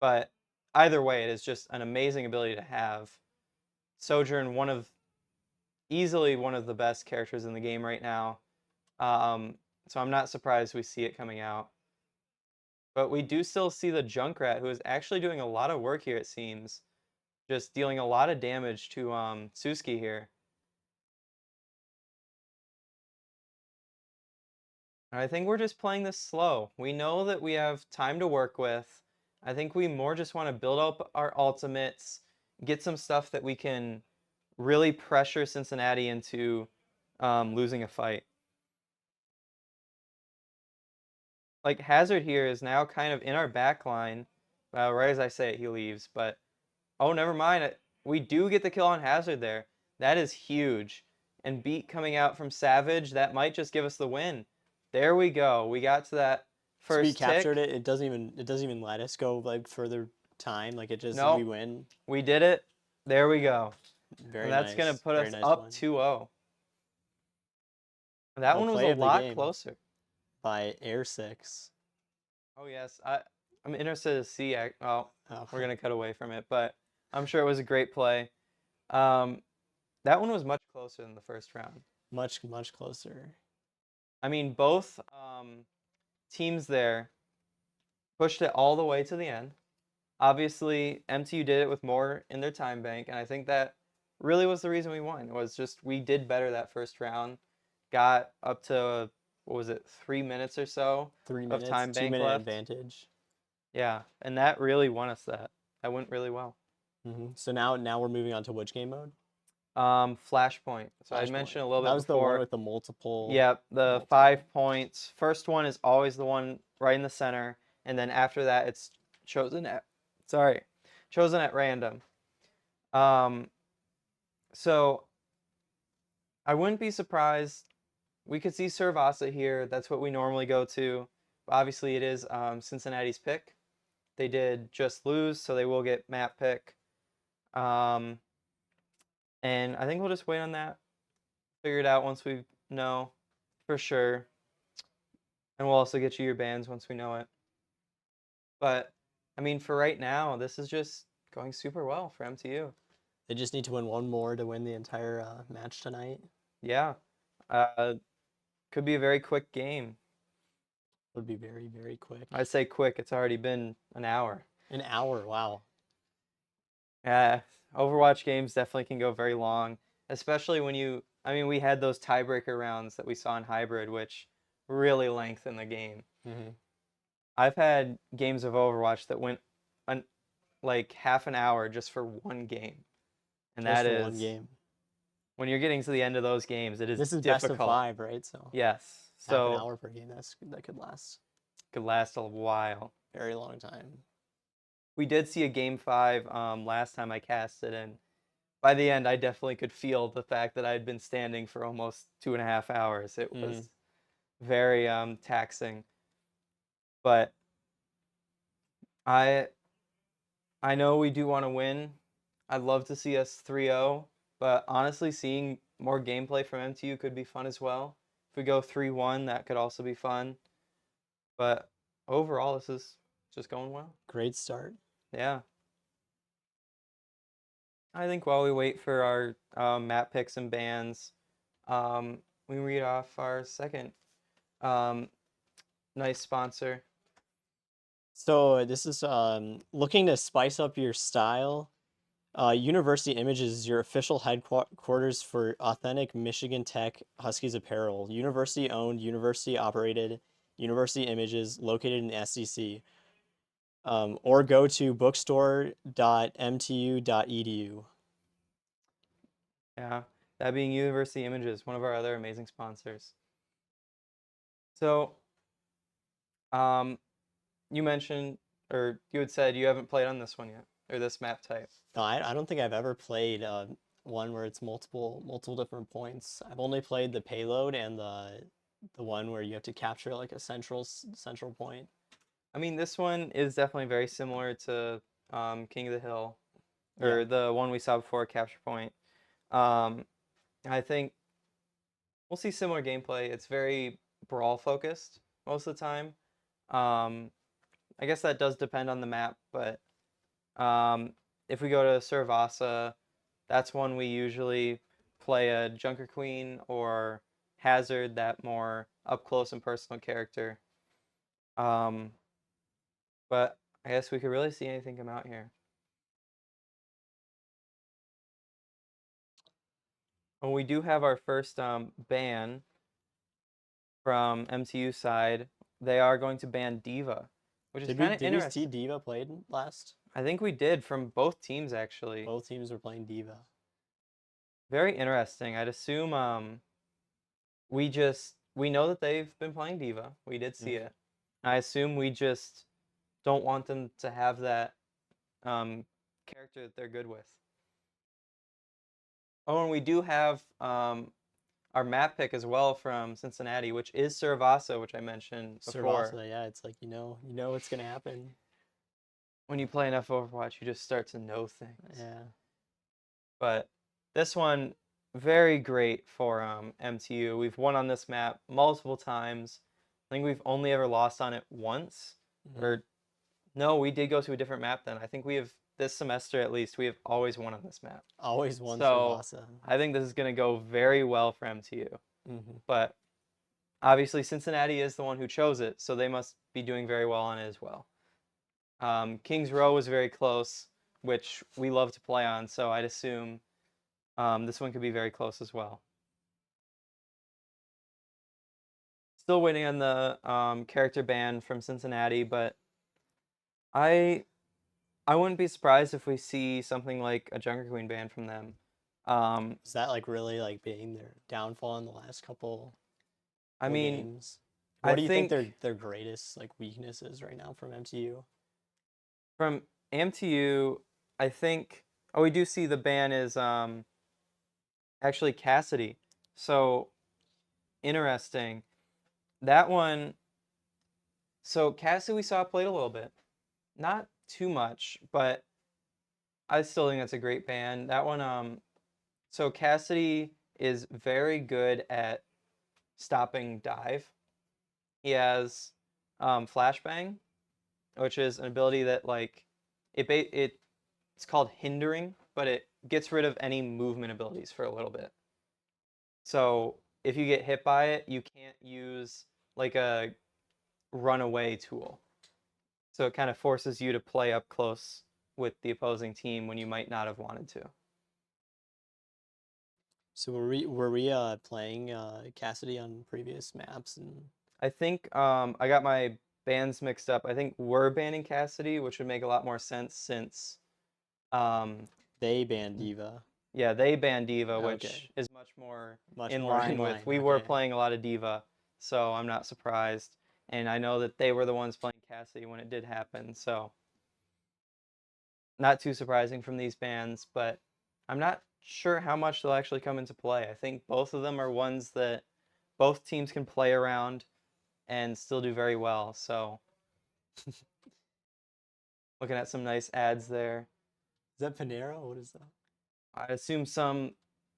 But either way, it is just an amazing ability to have. Sojourn, easily one of the best characters in the game right now. Um, so I'm not surprised we see it coming out. But we do still see the Junkrat, who is actually doing a lot of work here, it seems. Just dealing a lot of damage to Suski here. And I think we're just playing this slow. We know that we have time to work with. I think we more just want to build up our ultimates, get some stuff that we can really pressure Cincinnati into losing a fight. Like Hazard here is now kind of in our back line. Right as I say it, he leaves. But oh, never mind. We do get the kill on Hazard there. That is huge. And beat coming out from Savage, that might just give us the win. There we go. We got to that So we first captured tick. it. It doesn't even let us go like further time. Like it just we Nope. win. We did it. There we go. And Very that's going to nice. put Very us nice up win. 2-0. That Oh, one was a play of the lot game closer. by Air Six. Oh, yes. I'm interested to see. Well, Oh, we're going to cut away from it, but I'm sure it was a great play. Um, that one was much closer than the first round. much closer. I mean, both teams there pushed it all the way to the end. Obviously, MTU did it with more in their time bank, and I think that really was the reason we won. It was just we did better that first round, got up to what was it, 3 minutes or so Three of minutes, time two bank minute left. advantage. Yeah, and that really won us that. That went really well. So now we're moving on to which game mode? Flashpoint. So I Flashpoint. mentioned a little That bit was the one before. with the multiple. Yep, the Multiple. 5 points. First one is always the one right in the center, and then after that, it's chosen at sorry, chosen at random. Um, so I wouldn't be surprised. We could see Cervasa here. That's what we normally go to. But obviously, it is Cincinnati's pick. They did just lose, so they will get map pick. Um, and I think we'll just wait on that. Figure it out once we know for sure. And we'll also get you your bands once we know it. But I mean, for right now, this is just going super well for MTU. They just need to win one more to win the entire match tonight. Yeah, uh, could be a very quick game. Would be very quick. I'd say quick. It's already been an hour. An hour. Wow. Yeah, Overwatch games definitely can go very long, especially when you. I mean, we had those tiebreaker rounds that we saw in hybrid, which really lengthen the game. Hmm. I've had games of Overwatch that went an, like half an hour just for one game, and Just that for one is game. when you're getting to the end of those games, it is This is best of difficult. five, right? So Yes, half an so hour per game. That could last could last a while. very long time. We did see a game 5 last time I casted, and by the end, I definitely could feel the fact that I had been standing for almost 2.5 hours. It Hmm. was very taxing, but I I know we do want to win. I'd love to see us 3-0, but honestly, seeing more gameplay from MTU could be fun as well. If we go 3-1, that could also be fun. But overall, this is just going well. Great start. Yeah. I think while we wait for our map picks and bans, we read off our second um, nice sponsor. So this is looking to spice up your style. University Images is your official headquarters for authentic Michigan Tech Huskies apparel. University owned, university operated, University Images located in the SEC. Or go to bookstore.mtu.edu. Yeah, that being University Images, one of our other amazing sponsors. So, um, you mentioned, or you had said you haven't played on this one yet, or this map type. No, I don't think I've ever played one where it's multiple different points. I've only played the payload and the one where you have to capture like a central point. I mean, this one is definitely very similar to King of the Hill, Yeah. or the one we saw before, Capture Point. Um, I think we'll see similar gameplay. It's very brawl focused most of the time. Um, I guess that does depend on the map, but um, if we go to Servasa, that's one we usually play a Junker Queen or Hazard, that more up close and personal character. Um, but I guess we could really see anything come out here. Well, we do have our first ban from MTU side. They are going to ban Diva, which is Did we kind of did we see interesting. Diva played last? I think we did from both teams actually. Both teams were playing Diva. Very interesting. I'd assume we know that they've been playing Diva. We did see Mhm. it. I assume we just don't want them to have that um, character that they're good with. Oh, and we do have our map pick as well from Cincinnati, which is Servasa, which I mentioned before. Servasa, yeah, it's like you know what's gonna happen. When you play enough Overwatch, you just start to know things. Yeah. But this one, very great for MTU. We've won on this map multiple times. I think we've only ever lost on it once. Hmm. Or no, we did go to a different map then. I think we have this semester at least. We have always won on this map. Always won So Servasa. I think this is going to go very well for MTU. Hmm. But obviously, Cincinnati is the one who chose it, so they must be doing very well on it as well. Kings Row was very close, which we love to play on, so I'd assume this one could be very close as well. Still waiting on the character ban from Cincinnati, but I I wouldn't be surprised if we see something like a Junker Queen ban from them. Um, Is that like really like being their downfall in the last I couple mean, games? I What do you think think their greatest like weaknesses right now from MTU? from MTU, I think oh we do see the ban is actually Cassidy. So interesting. That one. So Cassidy we saw played a little bit, not too much, but I still think that's a great ban. That one. So Cassidy is very good at stopping dive. He has flashbang, which is an ability that like it's called hindering, but it gets rid of any movement abilities for a little bit. So if you get hit by it, you can't use like a runaway tool. So it kind of forces you to play up close with the opposing team when you might not have wanted to. So were we playing Cassidy on previous maps and I think I got my bans mixed up. I think we're banning Cassidy, which would make a lot more sense since um, they banned Diva? yeah, they banned Diva, Okay, which is much more much in more in line with. line. We were Okay. playing a lot of Diva, so I'm not surprised. And I know that they were the ones playing Cassidy when it did happen, so not too surprising from these bans, but I'm not sure how much they'll actually come into play. I think both of them are ones that both teams can play around and still do very well. So looking at some nice ads there. Is that Panera? What is that? I assume some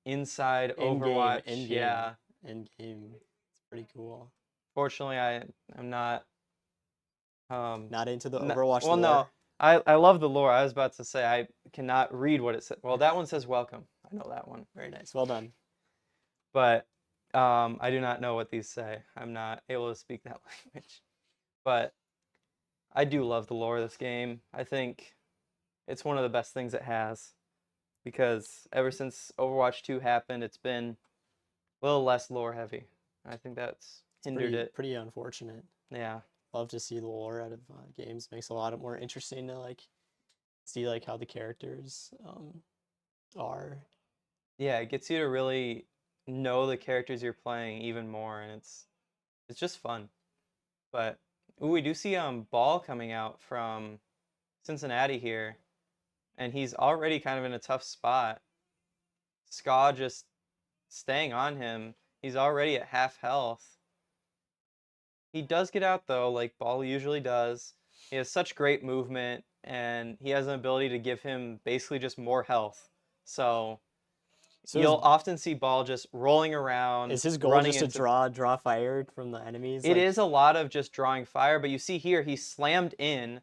inside In game, Overwatch. in game, Yeah. in game. It's pretty cool. Fortunately, I'm not. Not into the n Overwatch well, no, lore? I love the lore. I was about to say I cannot read what it said. Well, that one says welcome. I know that one. Very nice. Well done. But I do not know what these say. I'm not able to speak that language. But I do love the lore of this game. I think it's one of the best things it has because ever since Overwatch 2 happened, it's been a little less lore heavy. I think that's It's hindered it. pretty unfortunate. Yeah. Love to see the lore out of games. Makes a lot more interesting to like see like how the characters are. Yeah, it gets you to really know the characters you're playing even more, and it's just fun. But ooh, we do see Ball coming out from Cincinnati here, and he's already kind of in a tough spot. Ska just staying on him. He's already at half health. He does get out though, like Ball usually does. He has such great movement, and he has an ability to give him basically just more health. So So you'll often see Ball just rolling is around, his goal running just to into. draw fire from the enemies? It Like, is a lot of just drawing fire, but you see here he slammed in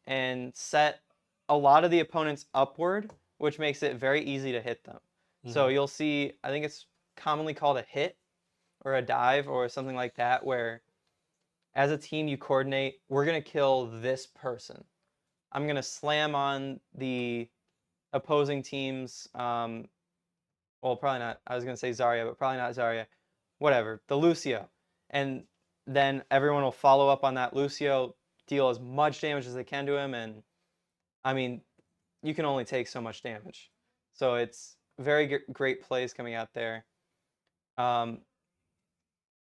and set a lot of the opponents upward, which makes it very easy to hit them. So mhm. you'll see, I think it's commonly called a hit or a dive or something like that, where as a team you coordinate, we're going to kill this person. I'm going to slam on the opposing team's, well, probably not, I was going to say Zarya, but probably not Zarya. Whatever, the Lucio. And then everyone will follow up on that Lucio, deal as much damage as they can to him, and I mean, you can only take so much damage. So it's very great plays coming out there. Um,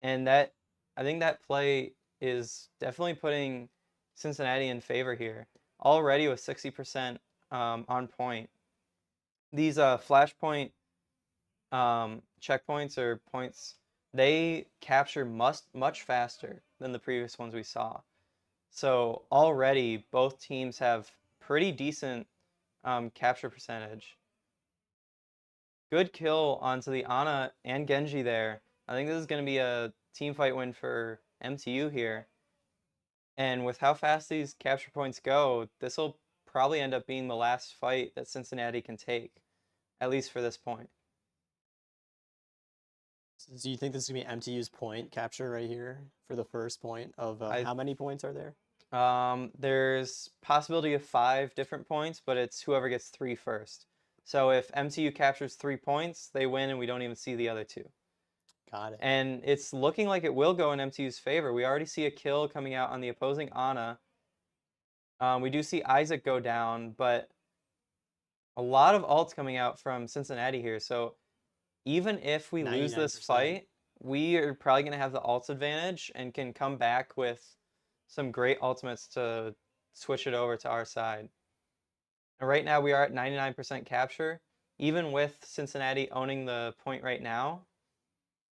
and that I think that play is definitely putting Cincinnati in favor here. Already with 60% on point. These flashpoint checkpoints or points, they capture much faster than the previous ones we saw. So already both teams have pretty decent capture percentage. Good kill onto the Ana and Genji there. I think this is going to be a team fight win for MTU here. And with how fast these capture points go, this will probably end up being the last fight that Cincinnati can take, at least for this point. So do you think this is gonna be MTU's point capture right here for the first point of I how many points are there? There's possibility of 5 different points, but it's whoever gets three first. So if MTU captures 3 points, they win, and we don't even see the other two. Got it. And it's looking like it will go in MTU's favor. We already see a kill coming out on the opposing Ana. We do see Isaac go down, but a lot of ults coming out from Cincinnati here. So even if we lose this 99%. fight, we are probably going to have the ults advantage and can come back with some great ultimates to switch it over to our side. And right now we are at 99% capture. Even with Cincinnati owning the point right now,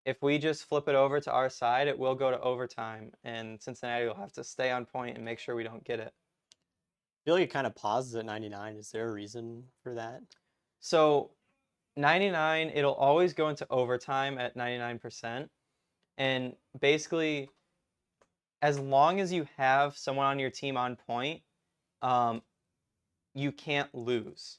if we just flip it over to our side, it will go to overtime, and Cincinnati will have to stay on point and make sure we don't get it. I feel like it kind of pauses at 99. Is there a reason for that? So 99, it'll always go into overtime at 99%. And basically, as long as you have someone on your team on point, um, you can't lose.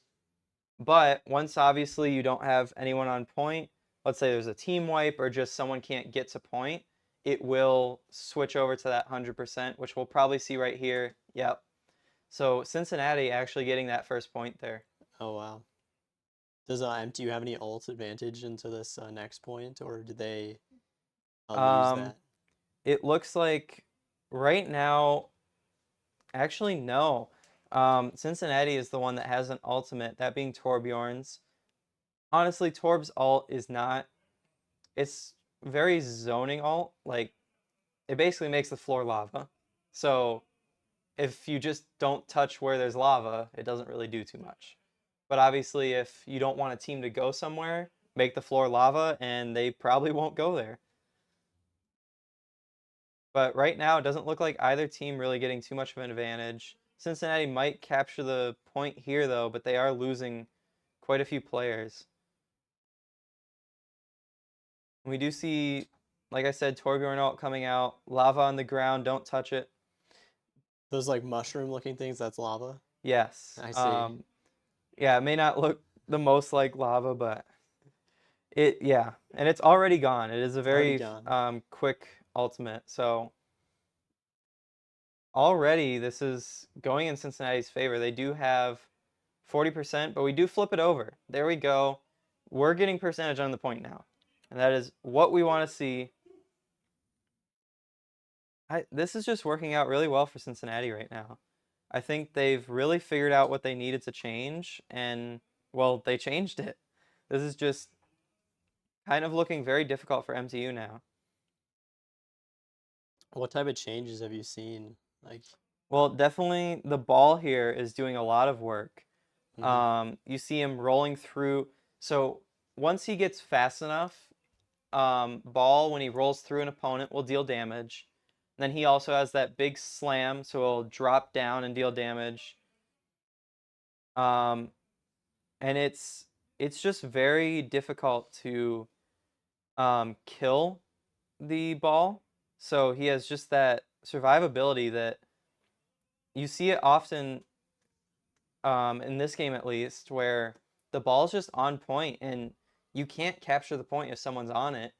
But once obviously you don't have anyone on point, let's say there's a team wipe or just someone can't get to point, it will switch over to that 100%, which we'll probably see right here. Yep. So Cincinnati actually getting that first point there. Oh wow. Does MTU have any ult advantage into this next point, or did they lose Um, that? it looks like right now, actually no. Cincinnati is the one that has an ultimate, that being Torbjorn's. Honestly, Torb's ult is not. It's very zoning ult. Like it basically makes the floor lava. So if you just don't touch where there's lava, it doesn't really do too much. But obviously, if you don't want a team to go somewhere, make the floor lava, and they probably won't go there. But right now, it doesn't look like either team really getting too much of an advantage. Cincinnati might capture the point here, though, but they are losing quite a few players. We do see, like I said, Torbjorn ult coming out. Lava on the ground, don't touch it. Those like mushroom looking things, that's lava. Yes. I see. Yeah, it may not look the most like lava, but yeah, and it's already gone. It is a Already very gone. quick ultimate. So already this is going in Cincinnati's favor. They do have 40%, but we do flip it over. There we go. We're getting percentage on the point now. And that is what we want to see. This is just working out really well for Cincinnati right now. I think they've really figured out what they needed to change, and, well, they changed it. This is just kind of looking very difficult for MTU now. What type of changes have you seen? Like, Well, definitely the ball here is doing a lot of work. mhm. You see him rolling through. So once he gets fast enough, ball, when he rolls through an opponent, will deal damage. Then he also has that big slam, so he'll drop down and deal damage. Um, and it's just very difficult to kill the ball. So he has just that survivability that you see it often, in this game at least, where the ball's just on point and you can't capture the point if someone's on it.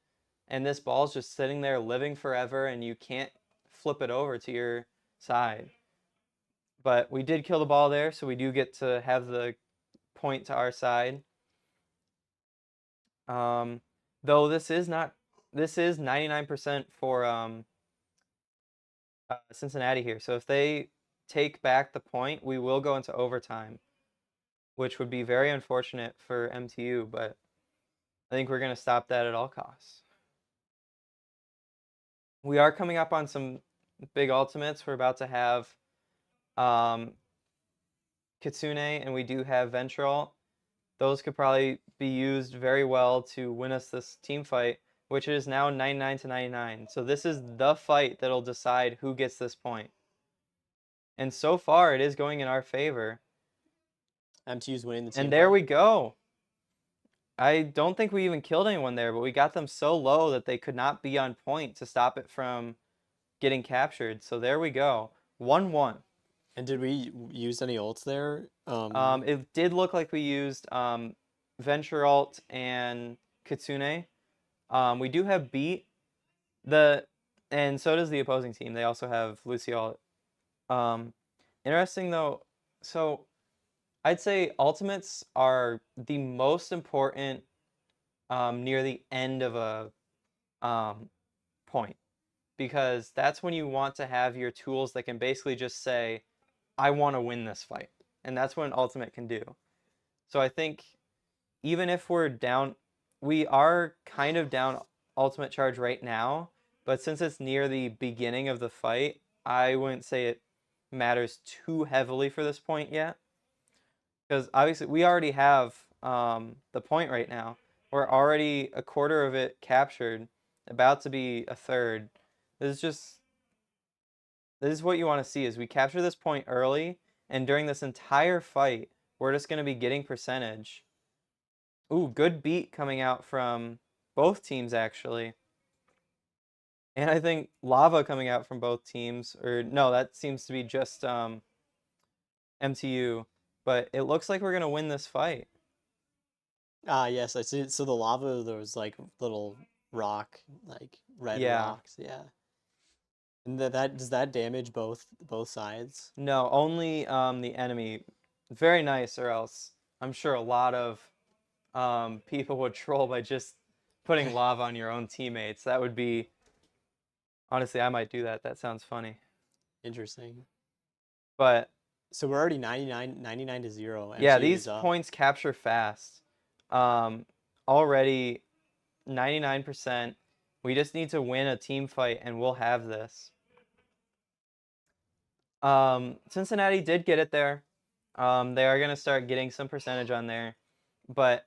And this ball's just sitting there living forever and you can't flip it over to your side. But we did kill the ball there, so we do get to have the point to our side. Um, though this is not, this is 99% for Cincinnati here. So if they take back the point, we will go into overtime, which would be very unfortunate for MTU, but I think we're going to stop that at all costs. We are coming up on some big ultimates. We're about to have um, Kitsune, and we do have Ventral. Those could probably be used very well to win us this team fight, which is now 99 to 99. So this is the fight that'll decide who gets this point. And so far, it is going in our favor. MTU's winning the team And there fight. we go. I don't think we even killed anyone there, but we got them so low that they could not be on point to stop it from getting captured. So there we go. 1-1. And did we use any ults there? It did look like we used Venture Alt and Kitsune. We do have Beat. And so does the opposing team. They also have Lucio. Um, Interesting though. So I'd say ultimates are the most important near the end of a point, because that's when you want to have your tools that can basically just say, I want to win this fight. And that's what an ultimate can do. So I think even if we're down, we are kind of down ultimate charge right now, but since it's near the beginning of the fight, I wouldn't say it matters too heavily for this point yet. Because obviously we already have the point right now. We're already a quarter of it captured, about to be a third. This is just this is what you want to see, is we capture this point early, and during this entire fight, we're just going to be getting percentage. Ooh, good beat coming out from both teams actually. And I think lava coming out from both teams, or no, that seems to be just MTU. But it looks like we're going to win this fight. Yes, I see. So the lava, those like little rock, like red Yeah. rocks. Yeah. And that does that damage both sides? No, only the enemy. Very nice, or else I'm sure a lot of people would troll by just putting lava on your own teammates. That would be, honestly, I might do that. That sounds funny. Interesting. But So we're already 99 to 0. yeah, MTU is these up. points capture fast. Um, Already 99%. We just need to win a team fight and we'll have this. Cincinnati did get it there. They are going to start getting some percentage on there. But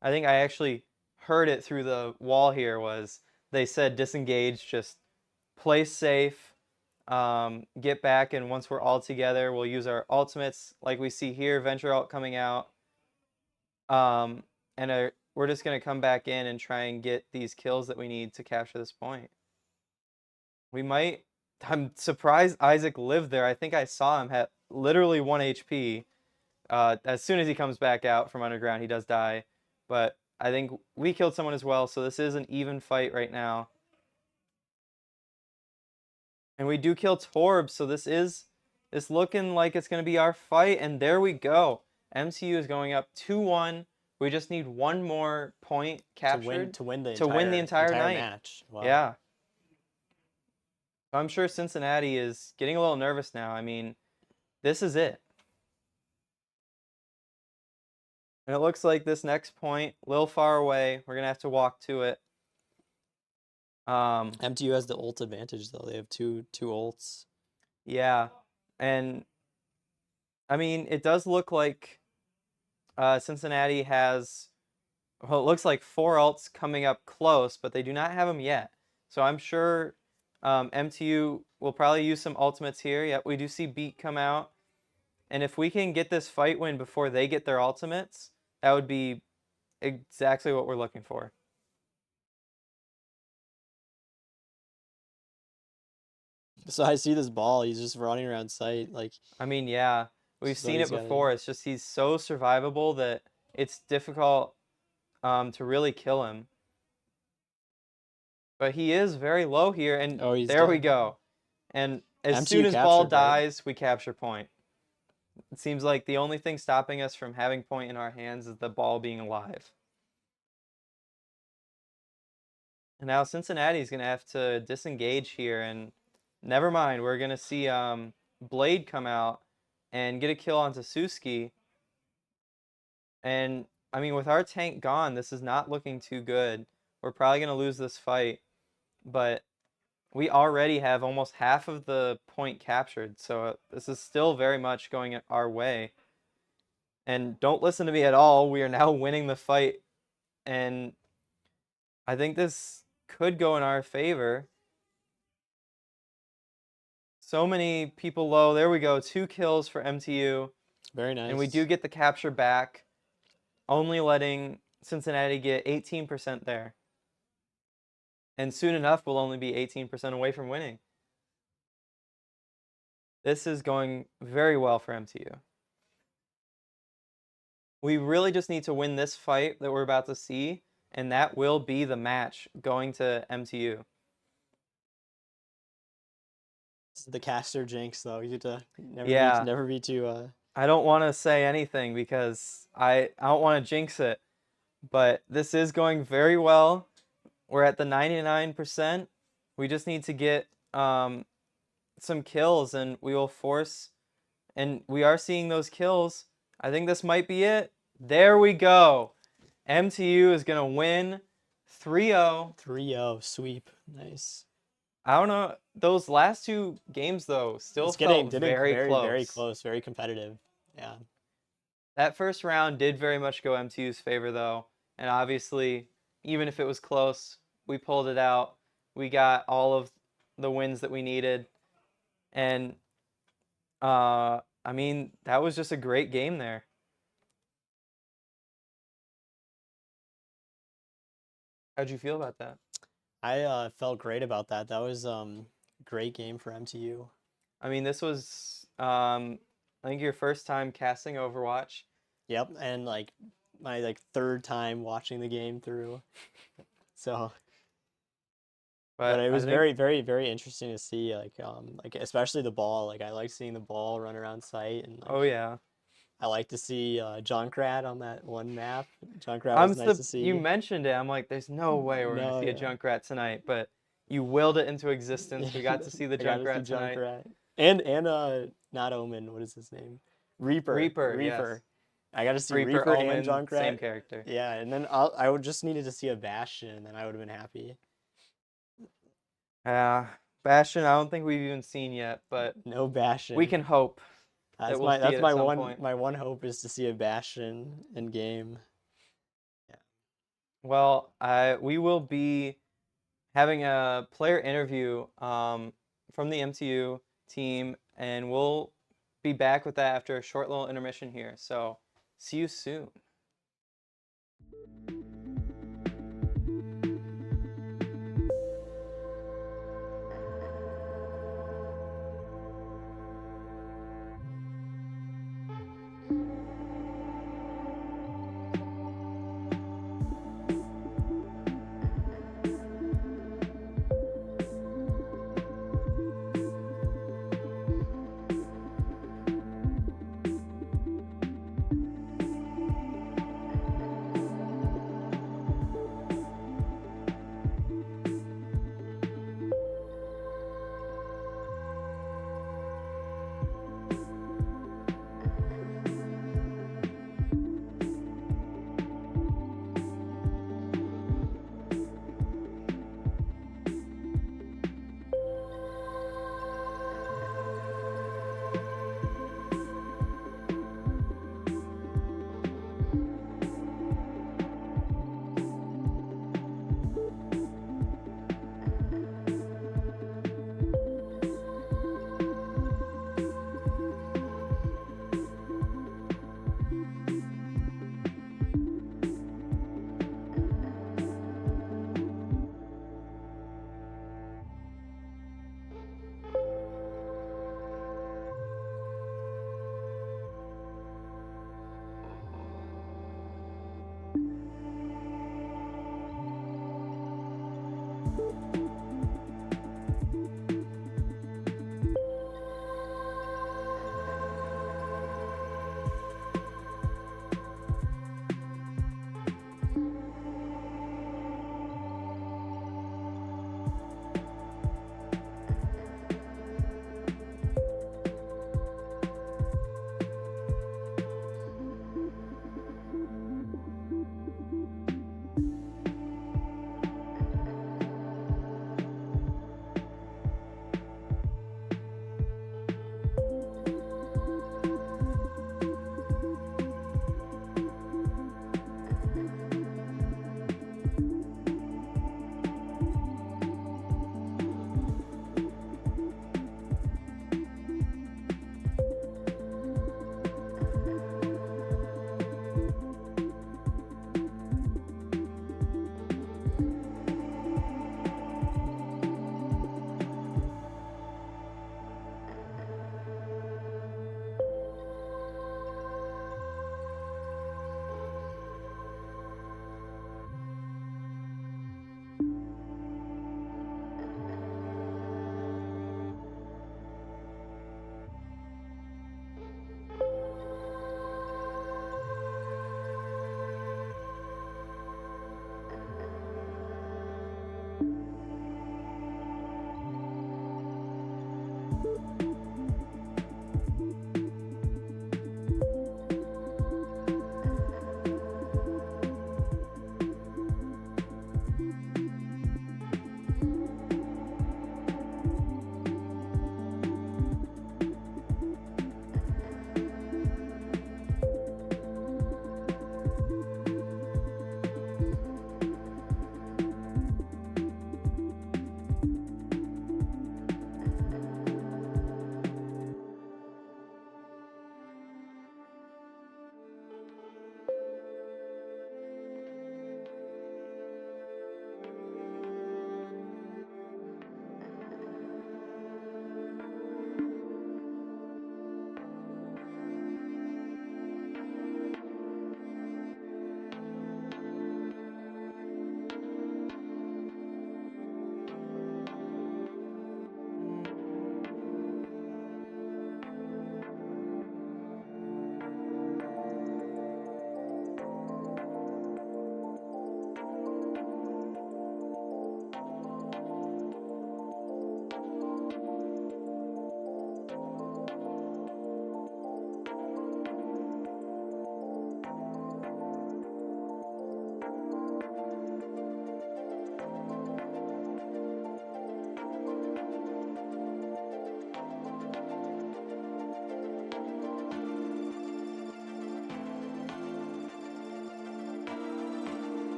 I think I actually heard it through the wall here, was they said disengage, just play safe, get back, and once we're all together, we'll use our ultimates like we see here, Venture Alt coming out. And we're just going to come back in and try and get these kills that we need to capture this point. We might I'm surprised Isaac lived there. I think I saw him at literally 1 HP. As soon as he comes back out from underground, he does die. But I think we killed someone as well, so this is an even fight right now. And we do kill Torb, so it's looking like it's going to be our fight. And there we go. MCU is going up 2-1. We just need one more point captured to win the to win the entire night. match. Wow. Yeah. I'm sure Cincinnati is getting a little nervous now. I mean, this is it. And it looks like this next point, a little far away. We're going to have to walk to it. MTU has the ult advantage, though. They have two ults. Yeah. And, I mean, it does look like Cincinnati has, well, it looks like 4 ults coming up close, but they do not have them yet. So I'm sure MTU will probably use some ultimates here. Yep, we do see Beat come out. And if we can get this fight win before they get their ultimates, that would be exactly what we're looking for. So I see this ball. He's just running around site. Like, I mean, yeah, we've so seen it he's gotta- before. It's just he's so survivable that it's difficult to really kill him. But he is very low here, and Oh, he's there we dead. go. And as MTU soon as ball captured, right? dies, we capture point. It seems like the only thing stopping us from having point in our hands is the ball being alive. And now Cincinnati's going to have to disengage here, and never mind. We're going to see Blade come out and get a kill onto Suski. And, I mean, with our tank gone, this is not looking too good. We're probably going to lose this fight, but we already have almost half of the point captured, so this is still very much going our way. And don't listen to me at all. We are now winning the fight, and I think this could go in our favor. So many people low. There we go. 2 kills for MTU. Very nice. And we do get the capture back, only letting Cincinnati get 18% there. And soon enough, we'll only be 18% away from winning. This is going very well for MTU. We really just need to win this fight that we're about to see, and that will be the match going to MTU. This is the caster jinx, though. You have to Yeah. never be too. I don't want to say anything because I don't want to jinx it, but this is going very well. We're at the 99%. We just need to get some kills, and we will force, and we are seeing those kills. I think this might be it. There we go. MTU is going to win 3-0. 3-0 sweep. Nice. I don't know. Those last 2 games, though, still It's felt getting very close. very close, very competitive. Yeah. That first round did very much go MTU's favor, though. And obviously, even if it was close, we pulled it out. We got all of the wins that we needed. And, I mean, that was just a great game there. How'd you feel about that? I felt great about that. That was great game for MTU. I mean, this was, I think your first time casting Overwatch. Yep, and like my third time watching the game through. So, but it I was think, very interesting to see like especially the ball. Like I like seeing the ball run around site, and like oh yeah. I like to see Junkrat on that one map. Junkrat was nice to see. You mentioned it. I'm like, there's no way we're gonna No, see a yeah. Junkrat tonight, but you willed it into existence. We got to see the I got to see Junkrat tonight. Junkrat. And not Omen, what is his name? Reaper. Reaper, yes. I got to see Reaper, Reaper and Omen, Junkrat. same character. Yeah, and then I would just needed to see a Bastion, and then I would have been happy. Bastion, I don't think we've even seen yet, but No Bastion. we can hope that we'll see it at some point. My one hope is to see a Bastion in game. Yeah. Well, we will be having a player interview from the MTU team, and we'll be back with that after a short little intermission here. So, see you soon.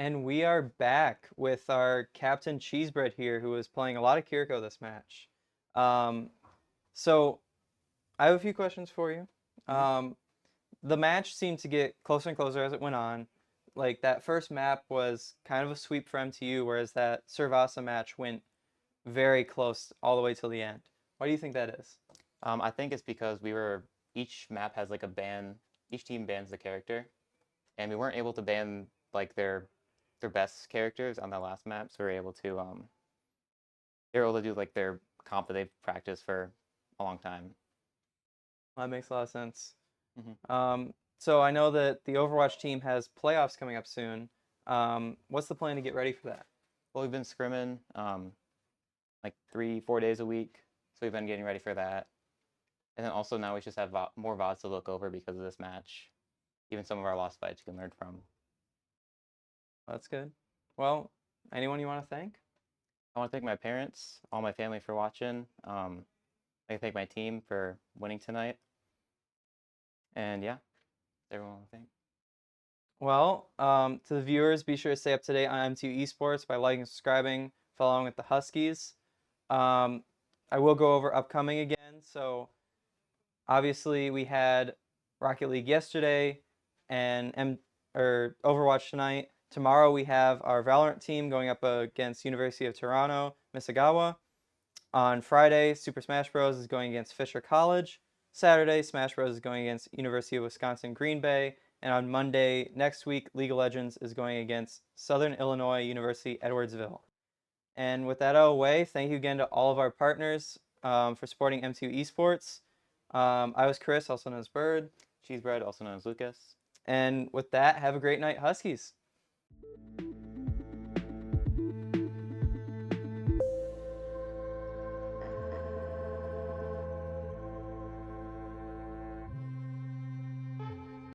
And we are back with our Captain Cheesebread here, who was playing a lot of Kiriko this match. Um, so I have a few questions for you. Mhm. The match seemed to get closer and closer as it went on. Like that first map was kind of a sweep for MTU, whereas that Servasa match went very close all the way till the end. Why do you think that is? I think it's because each map has like a ban. Each team bans the character, and we weren't able to ban like their best characters on the last map, so we were able to do like their comp that they've practiced for a long time. That makes a lot of sense. hmm So I know that the Overwatch team has playoffs coming up soon. What's the plan to get ready for that? Well, we've been scrimming like 3-4 days a week, so we've been getting ready for that. And then also now we just have more VODs to look over because of this match. Even some of our lost fights you can learn from. That's good. Well, anyone you want to thank? I want to thank my parents, all my family for watching. I thank my team for winning tonight. And yeah, everyone I think. Well, to the viewers, be sure to stay up to date on MTU Esports by liking and subscribing, following with the Huskies. Um, I will go over upcoming again. So obviously we had Rocket League yesterday and Overwatch tonight. Tomorrow we have our Valorant team going up against University of Toronto, Misagawa. On Friday, Super Smash Bros. Is going against Fisher College. Saturday, Smash Bros. Is going against University of Wisconsin Green Bay. And on Monday next week, League of Legends is going against Southern Illinois University Edwardsville. And with that out of the way, thank you again to all of our partners for supporting M2 Esports. I was Chris, also known as Bird. Cheesebread, also known as Lucas. And with that, have a great night, Huskies.